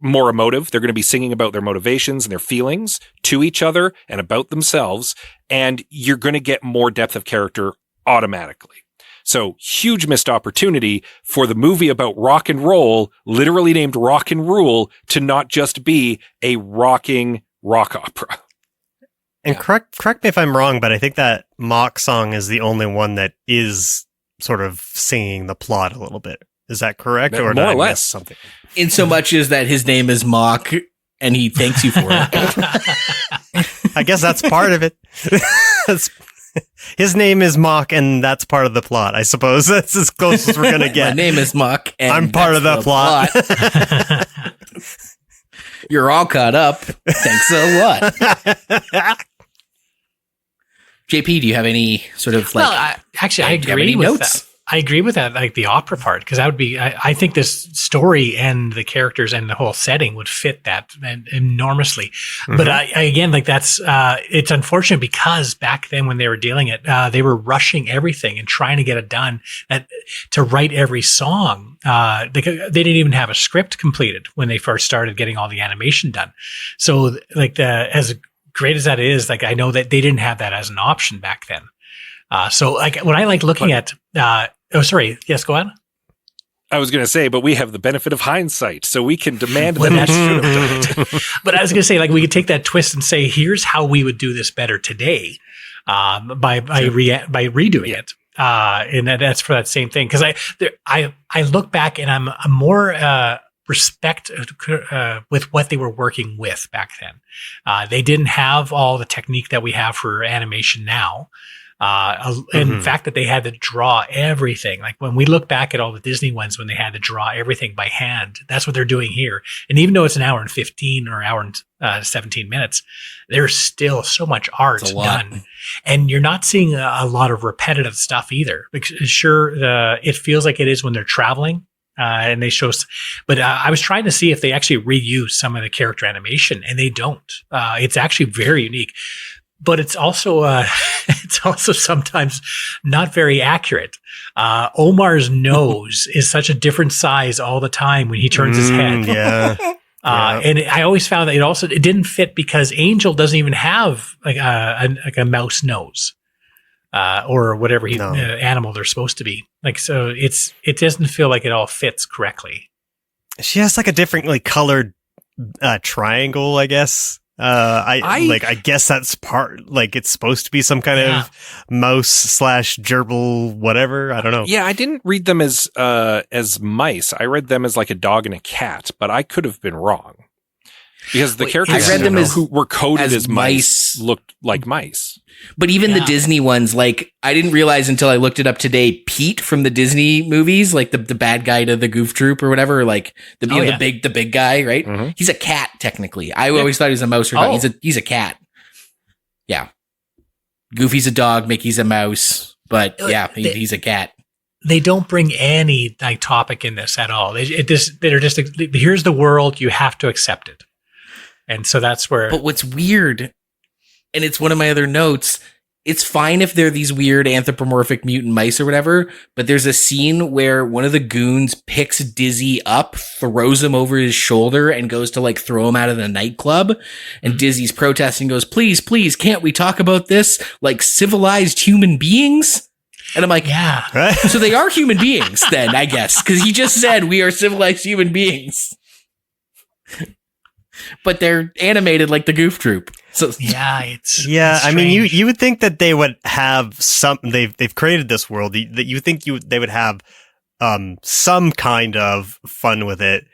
more emotive. They're going to be singing about their motivations and their feelings to each other and about themselves. And you're going to get more depth of character automatically. So huge missed opportunity for the movie about rock and roll, literally named Rock and Rule, to not just be a rocking rock opera. And correct me if I'm wrong, but I think that Mock song is the only one that is sort of singing the plot a little bit. Is that correct? Or more or less something? In so much as that his name is Mock and he thanks you for it. I guess that's part of it. His name is Mock, and that's part of the plot. I suppose that's as close as we're going to get. My name is Mock, and I'm part of the plot. You're all caught up. Thanks a lot. JP, do you have any sort of like? Well, I agree with that. I agree with that, like the opera part, because that would be. I think this story and the characters and the whole setting would fit that enormously. Mm-hmm. But again, like that's it's unfortunate because back then when they were dealing it, they were rushing everything and trying to get it done to write every song. They didn't even have a script completed when they first started getting all the animation done. So like as great as that is, like I know that they didn't have that as an option back then. So like when I like looking at, sorry. Yes, go on. I was going to say, but we have the benefit of hindsight, so we can demand that that should have done it. But I was going to say, like, we could take that twist and say, here's how we would do this better today, by redoing it. And that's for that same thing. Cause I look back and I'm more, respect with what they were working with back then. They didn't have all the technique that we have for animation now. And the fact that they had to draw everything, like when we look back at all the Disney ones, when they had to draw everything by hand, that's what they're doing here. And even though it's an hour and 15 or hour and 17 minutes, there's still so much art done. And you're not seeing a lot of repetitive stuff either. Sure, it feels like it is when they're traveling. And they show, but I was trying to see if they actually reuse some of the character animation, and they don't. It's actually very unique. But it's also sometimes not very accurate. Omar's nose is such a different size all the time when he turns his head. Yeah. And I always found that it didn't fit because Angel doesn't even have like a mouse nose, or whatever animal they're supposed to be. Like, so it doesn't feel like it all fits correctly. She has like a differently colored triangle, I guess. I guess that's part, like it's supposed to be some kind of mouse / gerbil, whatever. I don't know. Yeah, I didn't read them as mice. I read them as like a dog and a cat, but I could have been wrong. Because the characters who were coded as mice looked like mice. But even the Disney ones, like, I didn't realize until I looked it up today, Pete from the Disney movies, like the bad guy to the Goof Troop or whatever, like the big guy, right? Mm-hmm. He's a cat, technically. I always thought he was a mouse or dog. He's a cat. Yeah. Goofy's a dog, Mickey's a mouse, but he's a cat. They don't bring any like topic in this at all. They're just here's the world, you have to accept it. And so that's where. But what's weird, and it's one of my other notes, it's fine if they're these weird anthropomorphic mutant mice or whatever, but there's a scene where one of the goons picks Dizzy up, throws him over his shoulder, and goes to like throw him out of the nightclub. And Dizzy's protesting, goes, please, can't we talk about this like civilized human beings? And I'm like, yeah. So they are human beings then, I guess, because he just said we are civilized human beings. But they're animated like the Goof Troop. So it's I mean, you would think that they would have some. They've created this world that you think they would have some kind of fun with it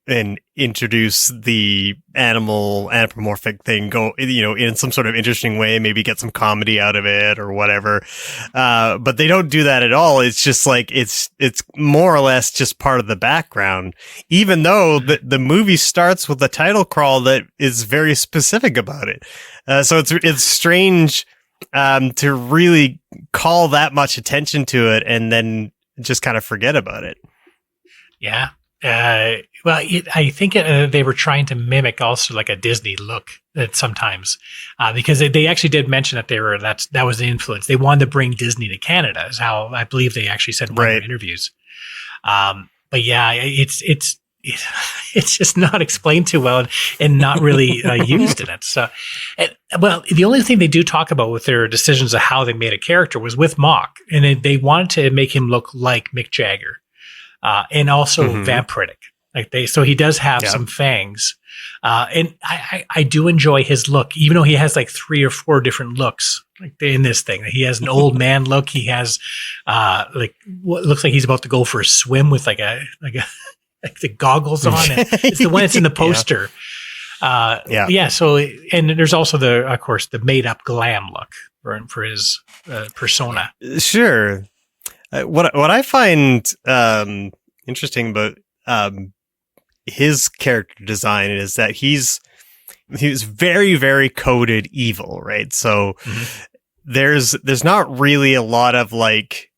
and introduce the anthropomorphic thing, in some sort of interesting way, maybe get some comedy out of it or whatever. But they don't do that at all. It's just like, it's more or less just part of the background, even though the movie starts with a title crawl that is very specific about it. So it's strange, to really call that much attention to it and then just kind of forget about it. Yeah. I think they were trying to mimic also like a Disney look sometimes, because they actually did mention that that was the influence. They wanted to bring Disney to Canada, is how I believe they actually said in one of their interviews. But yeah, it's just not explained too well and not really used in it. So, the only thing they do talk about with their decisions of how they made a character was with Mock, and they wanted to make him look like Mick Jagger. And also vampiric, so he does have some fangs, and I do enjoy his look, even though he has like 3 or 4 different looks in this thing. He has an old man look. He has like what looks like he's about to go for a swim with like the goggles on. It's the one that's in the poster. So, and there's also of course the made up glam look for his persona. Sure. What I find interesting about his character design is that he's very, very coded evil, right? So there's not really a lot of like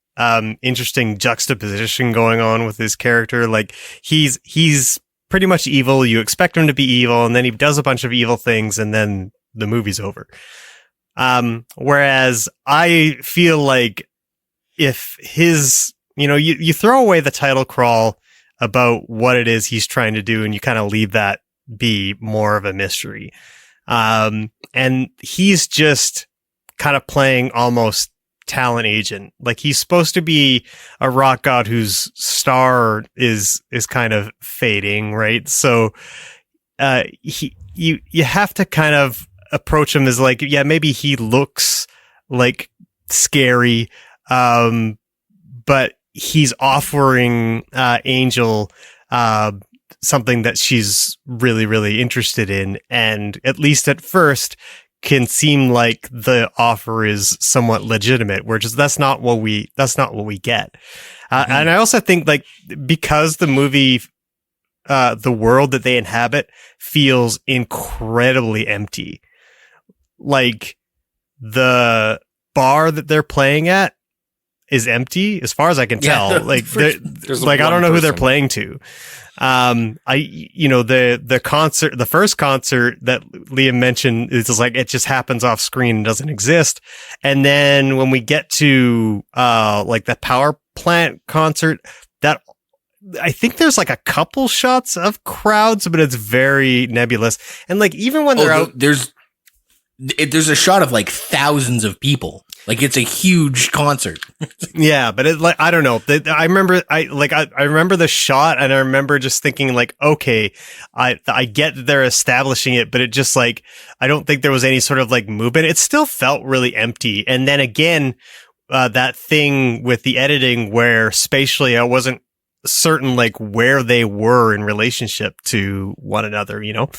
interesting juxtaposition going on with his character. Like he's pretty much evil. You expect him to be evil, and then he does a bunch of evil things, and then the movie's over. Whereas I feel like if his, you throw away the title crawl about what it is he's trying to do, and you kind of leave that be more of a mystery. And he's just kind of playing almost talent agent. Like he's supposed to be a rock god whose star is kind of fading, right? So, you have to kind of approach him as like, maybe he looks like scary, but he's offering Angel something that she's really, really interested in, and at least at first can seem like the offer is somewhat legitimate. That's not what we get. And I also think like because the movie, the world that they inhabit feels incredibly empty. Like the bar that they're playing at is empty as far as I can tell. There's I don't know who they're playing to. The concert, the first concert that Liam mentioned is like, it just happens off screen and doesn't exist. And then when we get to, like the power plant concert, that I think there's like a couple shots of crowds, but it's very nebulous. And like, even when they're out, there's a shot of like thousands of people. Like it's a huge concert. Yeah, but it, like, I don't know. I remember I remember the shot, and I remember just thinking like, okay, I get that they're establishing it, but it just like, I don't think there was any sort of like movement. It still felt really empty. And then again, that thing with the editing where spatially I wasn't certain like where they were in relationship to one another, you know?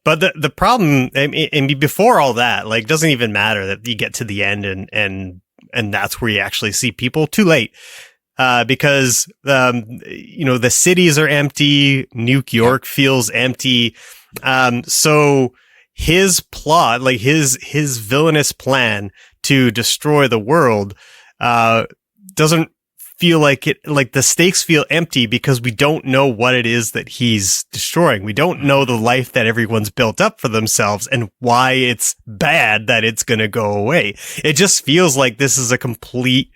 But the problem, I mean, before all that, like, doesn't even matter that you get to the end and that's where you actually see people. Too late. Because, you know, the cities are empty. New York feels empty. So his plot, like his villainous plan to destroy the world, doesn't feel like it, like the stakes feel empty because we don't know what it is that he's destroying. We don't know the life that everyone's built up for themselves and why it's bad that it's going to go away. It just feels like this is a complete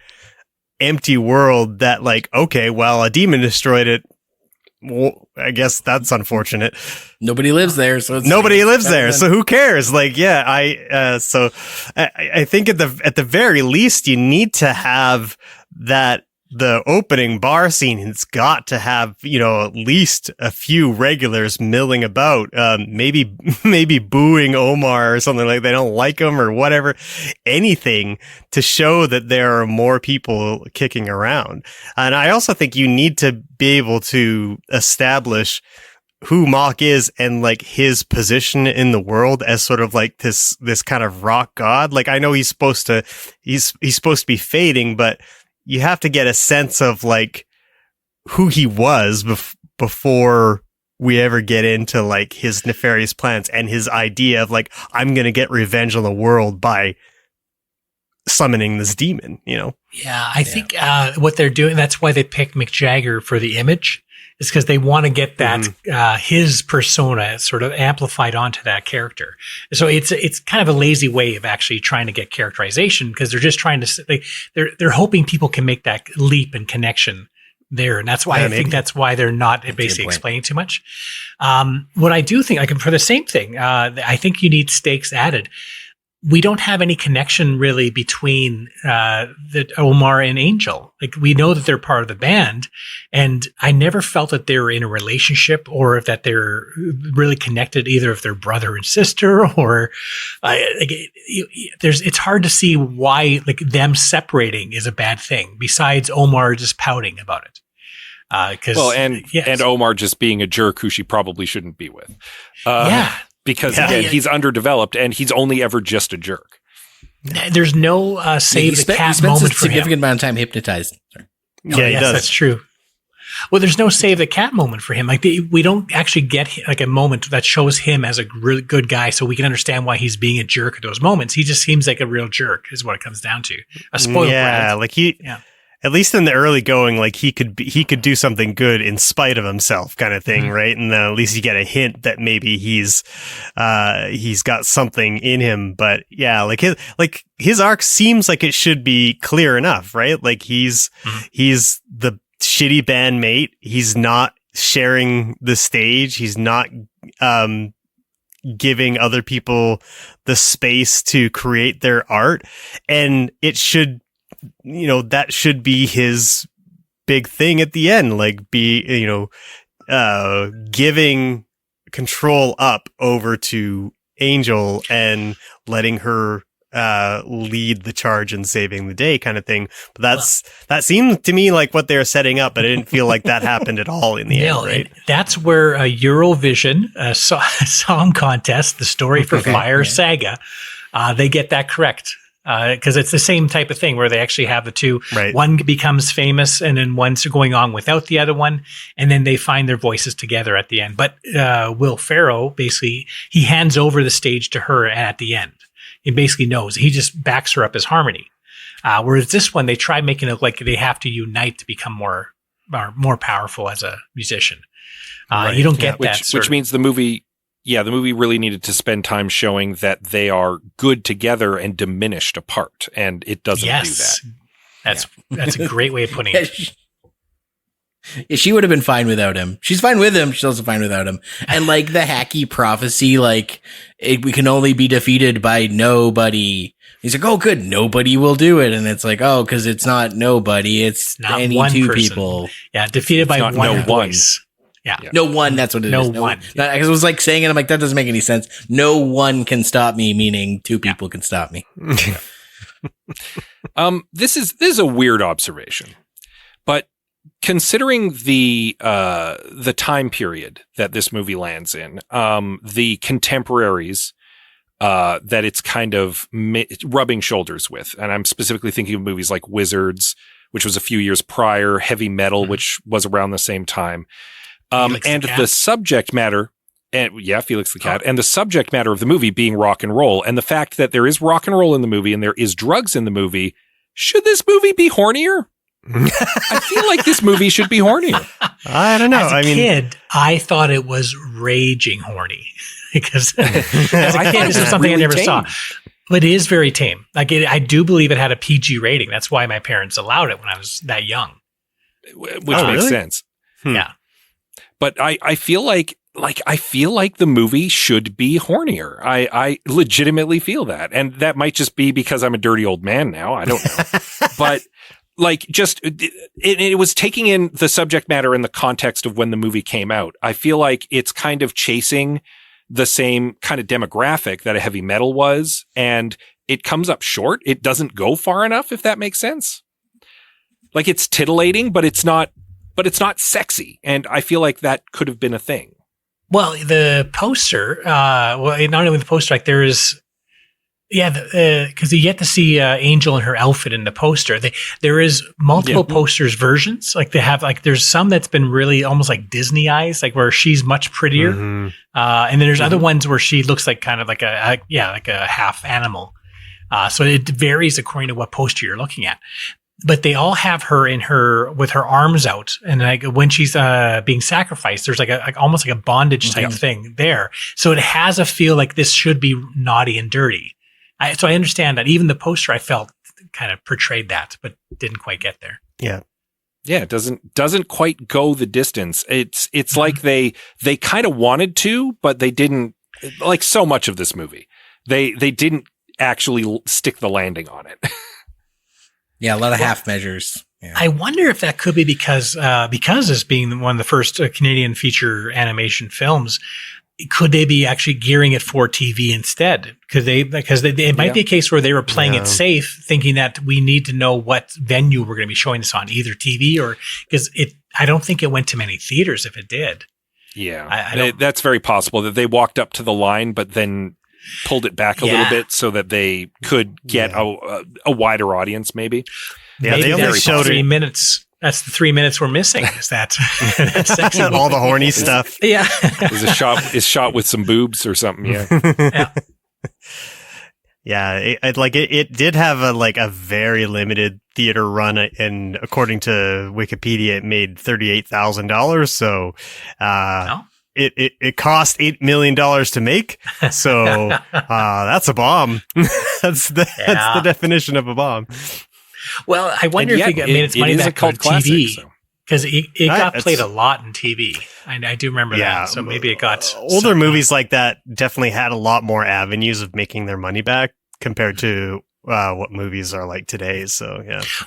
empty world that, like, okay, well, a demon destroyed it. Well, I guess that's unfortunate. Nobody lives there, so nobody lives there, so who cares? Like, yeah, I think at the very least, you need to have that. The opening bar scene has got to have, you know, at least a few regulars milling about, maybe booing Omar or something, like they don't like him or whatever, anything to show that there are more people kicking around. And I also think you need to be able to establish who Mock is and like his position in the world as sort of like this kind of rock god. Like, I know he's supposed to be fading, but you have to get a sense of like who he was before we ever get into like his nefarious plans and his idea of like, I'm going to get revenge on the world by summoning this demon, you know? Yeah. I think, what they're doing, that's why they picked Mick Jagger for the image, is because they want to get that, his persona sort of amplified onto that character. So it's kind of a lazy way of actually trying to get characterization, because they're just trying to, they're hoping people can make that leap and connection there. And that's why I think that's why they're not basically explaining too much. What I do think, like, for the same thing, I think you need stakes added. We don't have any connection really between the Omar and Angel. Like, we know that they're part of the band, and I never felt that they were in a relationship or that they're really connected, either if they're brother and sister or it's hard to see why like them separating is a bad thing. Besides Omar just pouting about it. And Omar just being a jerk who she probably shouldn't be with. Because again, he's underdeveloped and he's only ever just a jerk. There's no save the cat moment for him. He spends a significant amount of time hypnized. Yeah, he does. That's true. Well, there's no save the cat moment for him. Like, we don't actually get like a moment that shows him as a really good guy, so we can understand why he's being a jerk at those moments. He just seems like a real jerk, is what it comes down to. A spoiled brat. Like at least in the early going, like he could do something good in spite of himself, kind of thing, right? And then at least you get a hint that maybe he's got something in him. But yeah, like his arc seems like it should be clear enough, right? Like he's the shitty bandmate. He's not sharing the stage. He's not giving other people the space to create their art, and it should. You know, that should be his big thing at the end, like giving control up over to Angel and letting her lead the charge and saving the day, kind of thing. But that seemed to me like what they were setting up, but I didn't feel like that happened at all in the end, right? That's where Eurovision song contest, the Story for Fire saga, they get that correct. Because it's the same type of thing where they actually have the two. Right. One becomes famous, and then one's going on without the other one, and then they find their voices together at the end. But Will Ferrell, basically, he hands over the stage to her at the end. He basically knows. He just backs her up as Harmony. Whereas this one, they try making it like they have to unite to become more powerful as a musician. You don't get that. Which means the movie... Yeah, the movie really needed to spend time showing that they are good together and diminished apart, and it doesn't do that. That's a great way of putting it. Yeah, she would have been fine without him. She's fine with him. She's also fine without him. And like the hacky prophecy, like we can only be defeated by nobody. He's like, oh, good. Nobody will do it. And it's like, oh, because it's not nobody. It's not any one two person. people. Yeah. Defeated by one voice. Yeah. No one. That's what it is. No one. I was like saying it. I'm like, that doesn't make any sense. No one can stop me, meaning two people can stop me. This is a weird observation, but considering the time period that this movie lands in, the contemporaries that it's kind of rubbing shoulders with, and I'm specifically thinking of movies like Wizards, which was a few years prior, Heavy Metal, which was around the same time, and the subject matter. And Felix the Cat, and the subject matter of the movie being rock and roll, and the fact that there is rock and roll in the movie and there is drugs in the movie. Should this movie be hornier? I feel like this movie should be hornier. I don't know. As a kid, I thought it was raging horny because as a kid, this is something really I never saw. But it is very tame. Like I do believe it had a PG rating. That's why my parents allowed it when I was that young. Which makes sense. Yeah. But I feel like the movie should be hornier. I legitimately feel that. And that might just be because I'm a dirty old man now. I don't know. But like just it was taking in the subject matter in the context of when the movie came out. I feel like it's kind of chasing the same kind of demographic that a Heavy Metal was. And it comes up short. It doesn't go far enough, if that makes sense. Like it's titillating, but it's not sexy. And I feel like that could have been a thing. Well, the poster, not only the poster, like there is, because you get to see Angel in her outfit in the poster. There is multiple posters versions. Like they have, like there's some that's been really almost like Disney eyes, like where she's much prettier. And then there's other ones where she looks like kind of like a half animal. So it varies according to what poster you're looking at. But they all have her with her arms out, and like when she's being sacrificed, there's like almost like a bondage type thing there. So it has a feel like this should be naughty and dirty. So I understand that. Even the poster I felt kind of portrayed that, but didn't quite get there. Yeah, it doesn't quite go the distance. It's like they kind of wanted to, but they didn't. Like so much of this movie, they didn't actually stick the landing on it. Yeah, a lot of half measures. Yeah. I wonder if that could be because this being one of the first Canadian feature animation films, could they be actually gearing it for TV instead? It might be a case where they were playing it safe, thinking that we need to know what venue we're going to be showing this on, either TV or because I don't think it went to many theaters if it did. Yeah, that's very possible that they walked up to the line, but then pulled it back a little bit so that they could get a wider audience, maybe. Yeah, maybe they only showed 3 minutes. That's the 3 minutes we're missing. Is that sexy all the horny stuff? Yeah, is shot with some boobs or something. Yeah, yeah. It did have a very limited theater run, and according to Wikipedia, it made $38,000. So, It cost $8 million to make, so that's a bomb. That's the definition of a bomb. Well, I wonder if it made its money back on TV because it got played a lot in TV. I do remember that, so maybe it got older movies like that. Definitely had a lot more avenues of making their money back compared to what movies are like today. So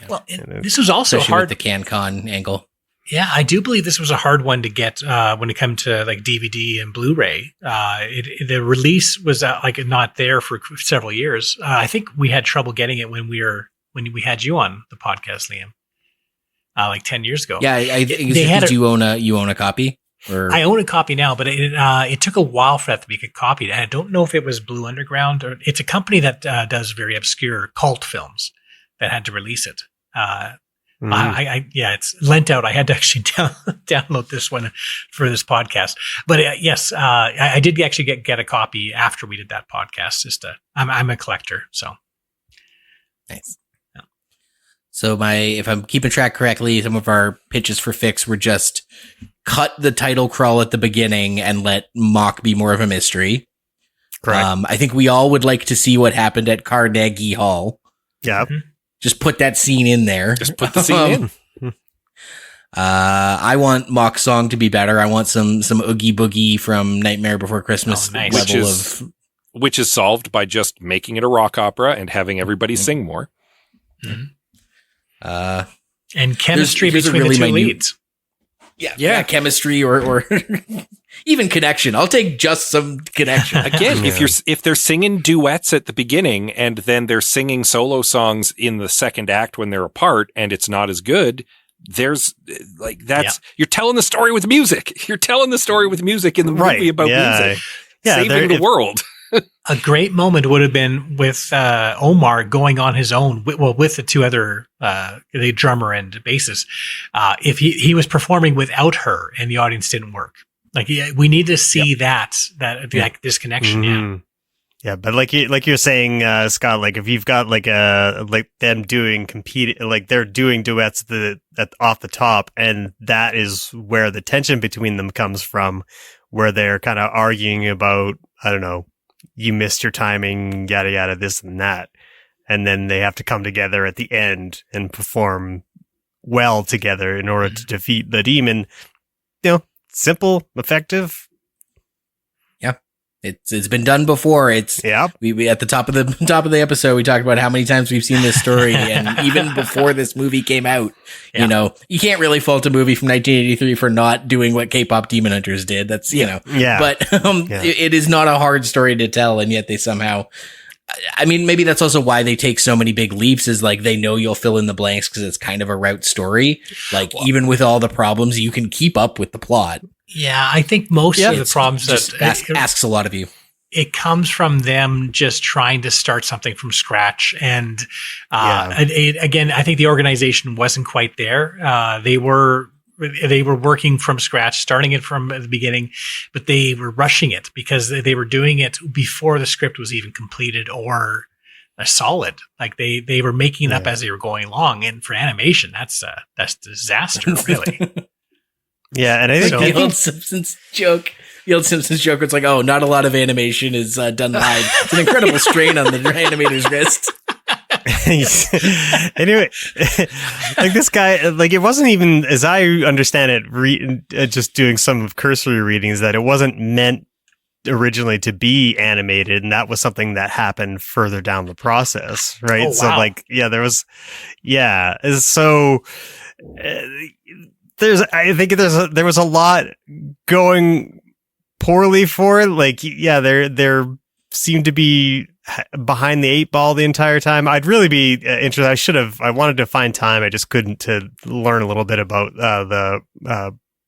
well, this was also especially hard with the CanCon angle. Yeah, I do believe this was a hard one to get when it comes to like DVD and Blu-ray. The release was not there for several years. I think we had trouble getting it when we had you on the podcast, Liam, like 10 years ago. Yeah, you own a copy? Or? I own a copy now, but it took a while for that to be copied. And I don't know if it was Blue Underground or it's a company that does very obscure cult films that had to release it. It's lent out. I had to actually download this one for this podcast. But I did actually get a copy after we did that podcast. I'm a collector, so nice. Yeah. So if I'm keeping track correctly, some of our pitches for Fix were just cut the title crawl at the beginning and let Mock be more of a mystery. Correct. I think we all would like to see what happened at Carnegie Hall. Yeah. Just put that scene in there. Just put the scene in. I want Mock's song to be better. I want some Oogie Boogie from Nightmare Before Christmas nice. Which is solved by just making it a rock opera and having everybody sing more. And chemistry between the two leads. Yeah, chemistry or even connection. I'll take just some connection. Again, if they're singing duets at the beginning and then they're singing solo songs in the second act when they're apart and it's not as good, you're telling the story with music. You're telling the story with music in the movie about music. Saving the world. A great moment would have been with Omar going on his own, with the two other, the drummer and bassist, if he was performing without her and the audience didn't work. Like, we need to see that disconnection. Mm-hmm. Yeah, but like you're saying, Scott, like if you've got like them doing they're doing duets off the top, and that is where the tension between them comes from, where they're kind of arguing about, I don't know, you missed your timing, yada, yada, this and that. And then they have to come together at the end and perform well together in order to defeat the demon. Simple, effective. Yeah. It's been done before. We at the top of the episode, we talked about how many times we've seen this story. And even before this movie came out, you can't really fault a movie from 1983 for not doing what K-pop Demon Hunters did. That's, but it is not a hard story to tell. And yet they somehow, I mean, maybe that's also why they take so many big leaps, is like, they know you'll fill in the blanks because it's kind of a route story. Like, even with all the problems, you can keep up with the plot. Yeah, I think most of the problems asks a lot of you. It comes from them just trying to start something from scratch. And again, I think the organization wasn't quite there. They were working from scratch, starting it from the beginning, but they were rushing it because they were doing it before the script was even completed or solid. Like they were making it up as they were going along. And for animation, that's disaster, really. Yeah, and I think the old Simpsons joke. The old Simpsons joke, it's like, oh, not a lot of animation is done live. It's an incredible strain on the animator's wrist. Anyway, like this guy, like it wasn't even, as I understand it, just doing some of cursory readings, that it wasn't meant originally to be animated, and that was something that happened further down the process, right? Oh, wow. So like, so there was a lot going poorly for it. Like, there seemed to be behind the eight ball the entire time. I'd really be interested. I wanted to find time. I just couldn't, to learn a little bit about the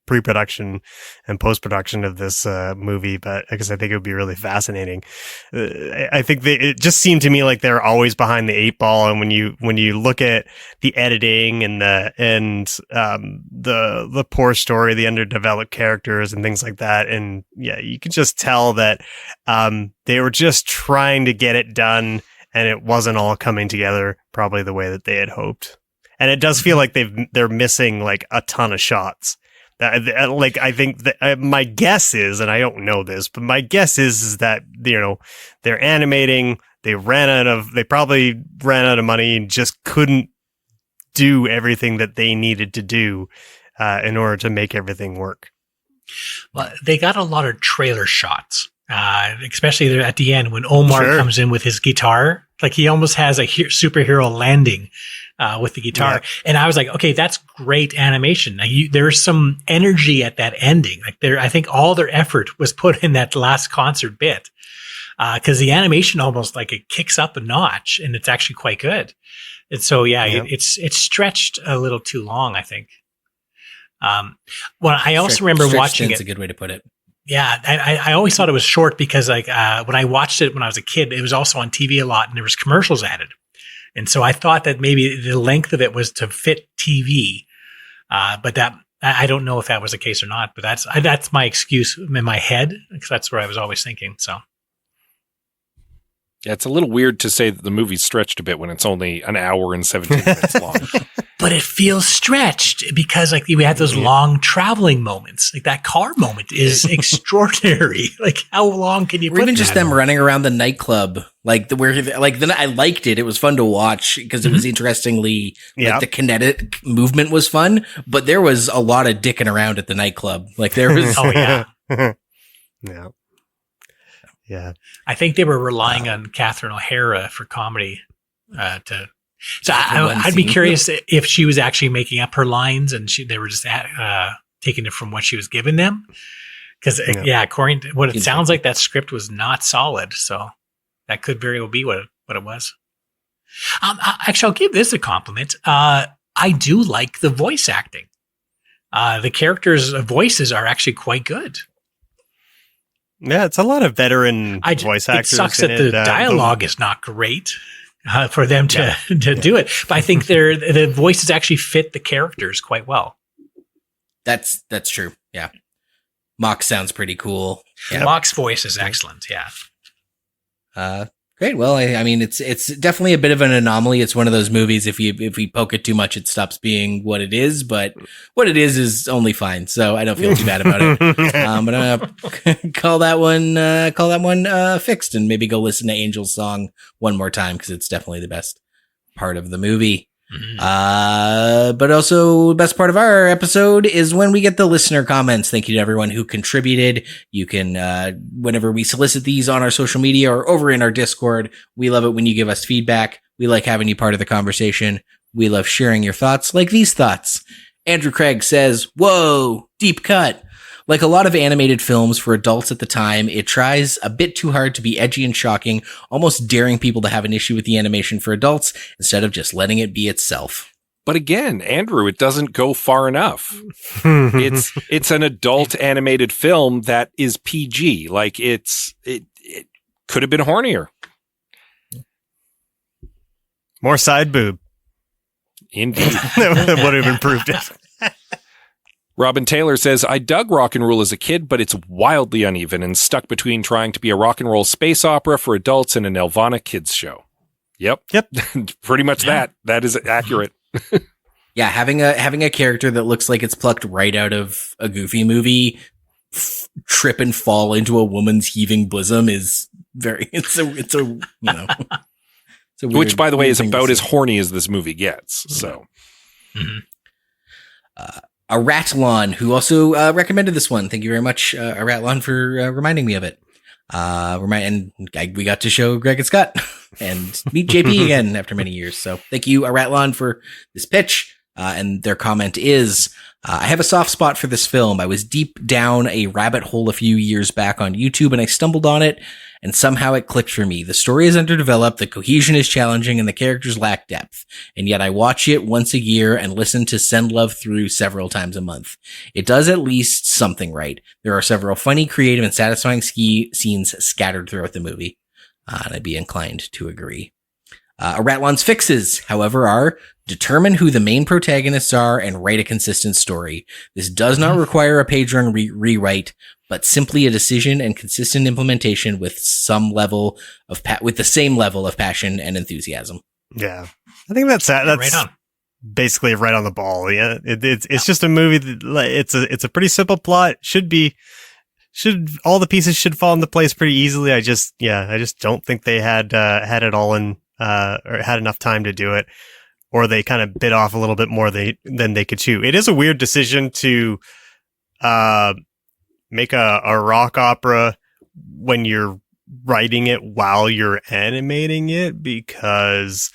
pre-production and post-production of this movie, but because I think it would be really fascinating. I think it just seemed to me like they're always behind the eight ball, and when you look at the editing and the poor story, the underdeveloped characters and things like that, and you could just tell that they were just trying to get it done, and it wasn't all coming together probably the way that they had hoped. And it does feel like they're missing like a ton of shots. Like, I think that my guess is, and I don't know this, but my guess is that, they're animating, they probably ran out of money and just couldn't do everything that they needed to do in order to make everything work. Well, they got a lot of trailer shots, especially at the end when Omar comes in with his guitar. Like, he almost has a superhero landing with the guitar. Yeah. And I was like, okay, that's great animation. Now, there's some energy at that ending. Like, I think all their effort was put in that last concert bit. Cause the animation almost like it kicks up a notch, and it's actually quite good. And so, it's stretched a little too long, I think. Well, I also remember watching it. That's a good way to put it. Yeah, I always thought it was short because, like, when I watched it when I was a kid, it was also on TV a lot, and there was commercials added, and so I thought that maybe the length of it was to fit TV, but that I don't know if that was the case or not. But that's my excuse in my head, because that's where I was always thinking. So. Yeah, it's a little weird to say that the movie's stretched a bit when it's only an hour and 17 minutes long. But it feels stretched because, like, we had those long traveling moments. Like, that car moment is extraordinary. Like, how long can you put even just them running around the nightclub Like then I liked it. It was fun to watch because it was interestingly like the kinetic movement was fun, but there was a lot of dicking around at the nightclub. Like there was. Oh yeah. Yeah. I think they were relying on Catherine O'Hara for comedy. So I'd be curious if she was actually making up her lines and they were just taking it from what she was giving them. Because according to what it sounds like, that script was not solid. So that could very well be what it was. Actually, I'll give this a compliment. I do like the voice acting. The characters' voices are actually quite good. Yeah, it's a lot of veteran voice actors. It sucks that the dialogue is not great for them to do it. But I think the voices actually fit the characters quite well. That's true. Yeah. Mock sounds pretty cool. Yeah. Mock's voice is excellent. Yeah. Great. Well, I mean, it's definitely a bit of an anomaly. It's one of those movies. If we poke it too much, it stops being what it is. But what it is only fine. So I don't feel too bad about it. But I'm gonna call that one fixed, and maybe go listen to Angel's song one more time because it's definitely the best part of the movie. Mm-hmm. But also, the best part of our episode is when we get the listener comments. Thank you to everyone who contributed. You can, whenever we solicit these on our social media or over in our Discord, we love it when you give us feedback. We like having you part of the conversation. We love sharing your thoughts, like these thoughts. Andrew Craig says, "Whoa, deep cut. Like a lot of animated films for adults at the time, it tries a bit too hard to be edgy and shocking, almost daring people to have an issue with the animation for adults instead of just letting it be itself." But again, Andrew, it doesn't go far enough. It's an adult animated film that is PG. Like it could have been hornier. More side boob. Indeed. That would have improved it. Robin Taylor says, "I dug rock and roll as a kid, but it's wildly uneven and stuck between trying to be a rock and roll space opera for adults and a Nelvana kids show." Yep. Pretty much that. That is accurate. Yeah, having a character that looks like it's plucked right out of a Goofy movie trip and fall into a woman's heaving bosom is it's a which, by the way, is about as horny as this movie gets. So. Aratlon, who also recommended this one. Thank you very much, Aratlon, for reminding me of it. We got to show Greg and Scott and meet JP again after many years. So thank you, Aratlon, for this pitch. And their comment is, "I have a soft spot for this film. I was deep down a rabbit hole a few years back on YouTube and I stumbled on it and somehow it clicked for me. The story is underdeveloped, the cohesion is challenging, and the characters lack depth. And yet I watch it once a year and listen to Send Love Through several times a month. It does at least something right. There are several funny, creative, and satisfying scenes scattered throughout the movie." And I'd be inclined to agree. Aratlon's fixes, however, are determine who the main protagonists are and write a consistent story. This does not require a page-run rewrite, but simply a decision and consistent implementation with the same level of passion and enthusiasm. Yeah, I think that's right on. Basically right on the ball. Yeah, it's just a movie that it's a pretty simple plot. All the pieces should fall into place pretty easily. I just don't think they had it all in or had enough time to do it, or they kind of bit off a little bit more than they could chew. It is a weird decision to make a rock opera when you're writing it while you're animating it, because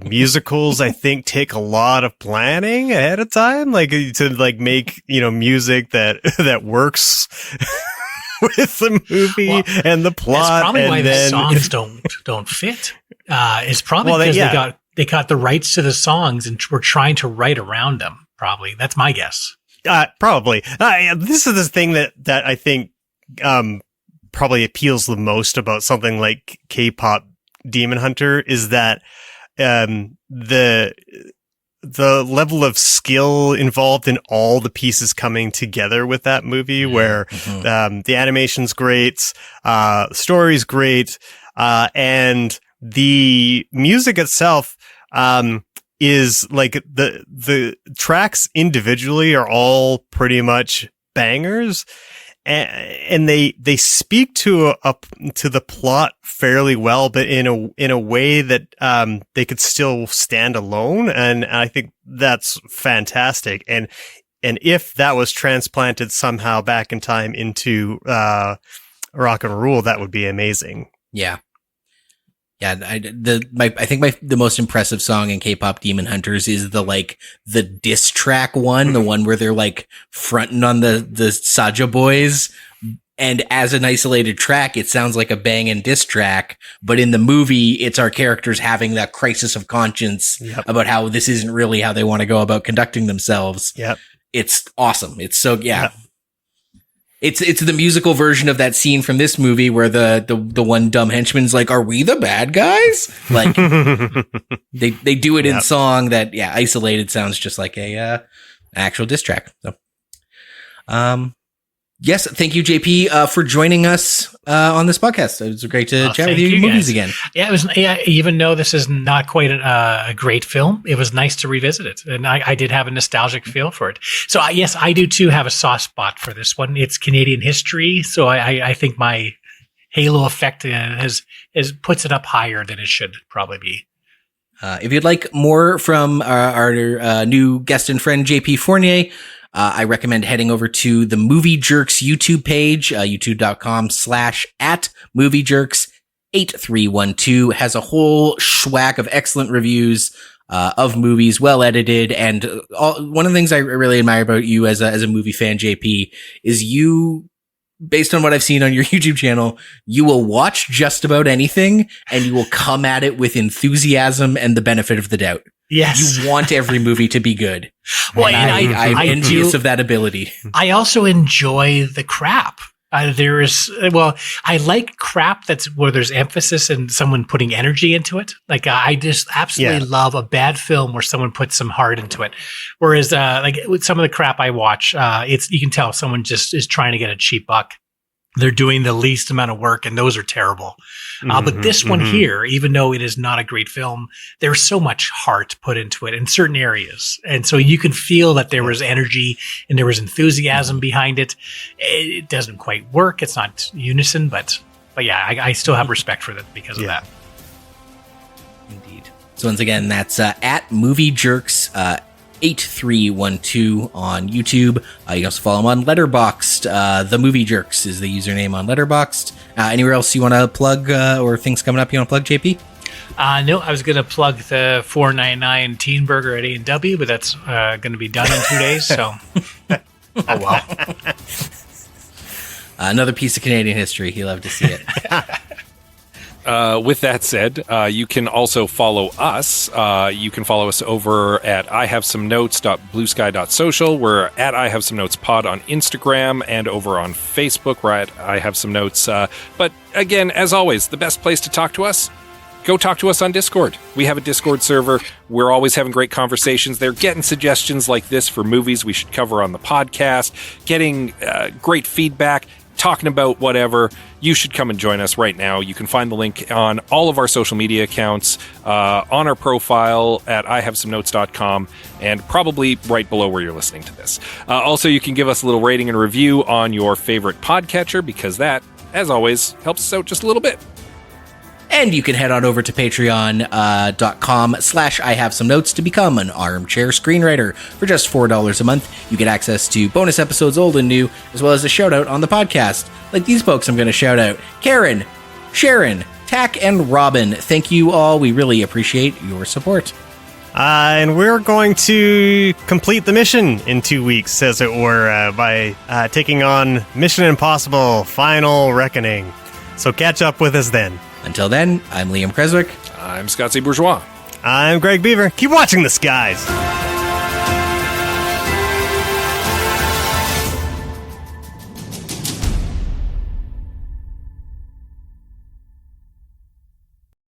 musicals, I think, take a lot of planning ahead of time, like to make music that works with the movie and the plot. That's probably and why then the songs don't fit. It's probably because they got the rights to the songs and were trying to write around them. Probably, that's my guess. Probably. This is the thing that I think probably appeals the most about something like K-pop Demon Hunter is that the level of skill involved in all the pieces coming together with that movie, where the animation's great, the story's great, and the music itself is like the tracks individually are all pretty much bangers, and they speak to the plot fairly well, but in a way that they could still stand alone, and I think that's fantastic. And if that was transplanted somehow back in time into Rock and Rule, that would be amazing. Yeah. Yeah, I think the most impressive song in K-pop Demon Hunters is the diss track one, the one where they're like fronting on the Saja boys, and as an isolated track, it sounds like a banging diss track, but in the movie, it's our characters having that crisis of conscience about how this isn't really how they want to go about conducting themselves. Yep. It's awesome. It's so, yeah. It's the musical version of that scene from this movie where the one dumb henchman's like, "Are we the bad guys?" Like they do it in song that isolated sounds just like a actual diss track. So, yes, thank you, JP, for joining us on this podcast. It was great to chat with you movies again. Yeah, it was. Yeah, even though this is not quite a great film, it was nice to revisit it, and I did have a nostalgic feel for it. So yes, I do too have a soft spot for this one. It's Canadian history, so I think my halo effect has puts it up higher than it should probably be. If you'd like more from our new guest and friend JP Fournier, I recommend heading over to the Movie Jerks YouTube page, youtube.com/@moviejerks8312, has a whole schwack of excellent reviews of movies, well edited. And one of the things I really admire about you as a movie fan, JP, is you, based on what I've seen on your YouTube channel, you will watch just about anything and you will come at it with enthusiasm and the benefit of the doubt. Yes. You want every movie to be good. Well, and I'm envious of that ability. I also enjoy the crap. I like crap that's where there's emphasis and someone putting energy into it. Like I just absolutely love a bad film where someone puts some heart into it. Whereas like with some of the crap I watch, you can tell someone just is trying to get a cheap buck. They're doing the least amount of work, and those are terrible. But this one here, even though it is not a great film, there's so much heart put into it in certain areas. And so you can feel that there was energy and there was enthusiasm behind it. It doesn't quite work. It's not unison, but yeah, I still have respect for it because of that. Indeed. So once again, that's at Movie Jerks 8312 on YouTube. You can also follow them on Letterboxd. The Movie Jerks is the username on Letterboxd. Anywhere else you want to plug or things coming up you want to plug, JP? No, I was going to plug the $4.99 Teen Burger at A&W, but that's going to be done in 2 days. So, oh well. Another piece of Canadian history. You love to see it. With that said, you can also follow us. You can follow us over at ihavesomenotes.bluesky.social. We're at ihavesomenoteспod on Instagram and over on Facebook. We're at ihavesomenotes. But again, as always, the best place to talk to us, go talk to us on Discord. We have a Discord server. We're always having great conversations there, getting suggestions like this for movies we should cover on the podcast, getting great feedback, talking about whatever. You should come and join us right now. You can find the link on all of our social media accounts, on our profile at ihavesomenotes.com, and probably right below where you're listening to this. Also, you can give us a little rating and review on your favorite podcatcher, because that, as always, helps us out just a little bit. And you can head on over to patreon.com/ihavesomenotes to become an armchair screenwriter. For just $4 a month, you get access to bonus episodes, old and new, as well as a shout out on the podcast. Like these folks I'm going to shout out: Karen, Sharon, Tack, and Robin. Thank you all. We really appreciate your support. And we're going to complete the mission in 2 weeks, as it were, by taking on Mission Impossible Final Reckoning. So catch up with us then. Until then, I'm Liam Creswick. I'm Scott C. Bourgeois. I'm Greg Beaver. Keep watching the skies.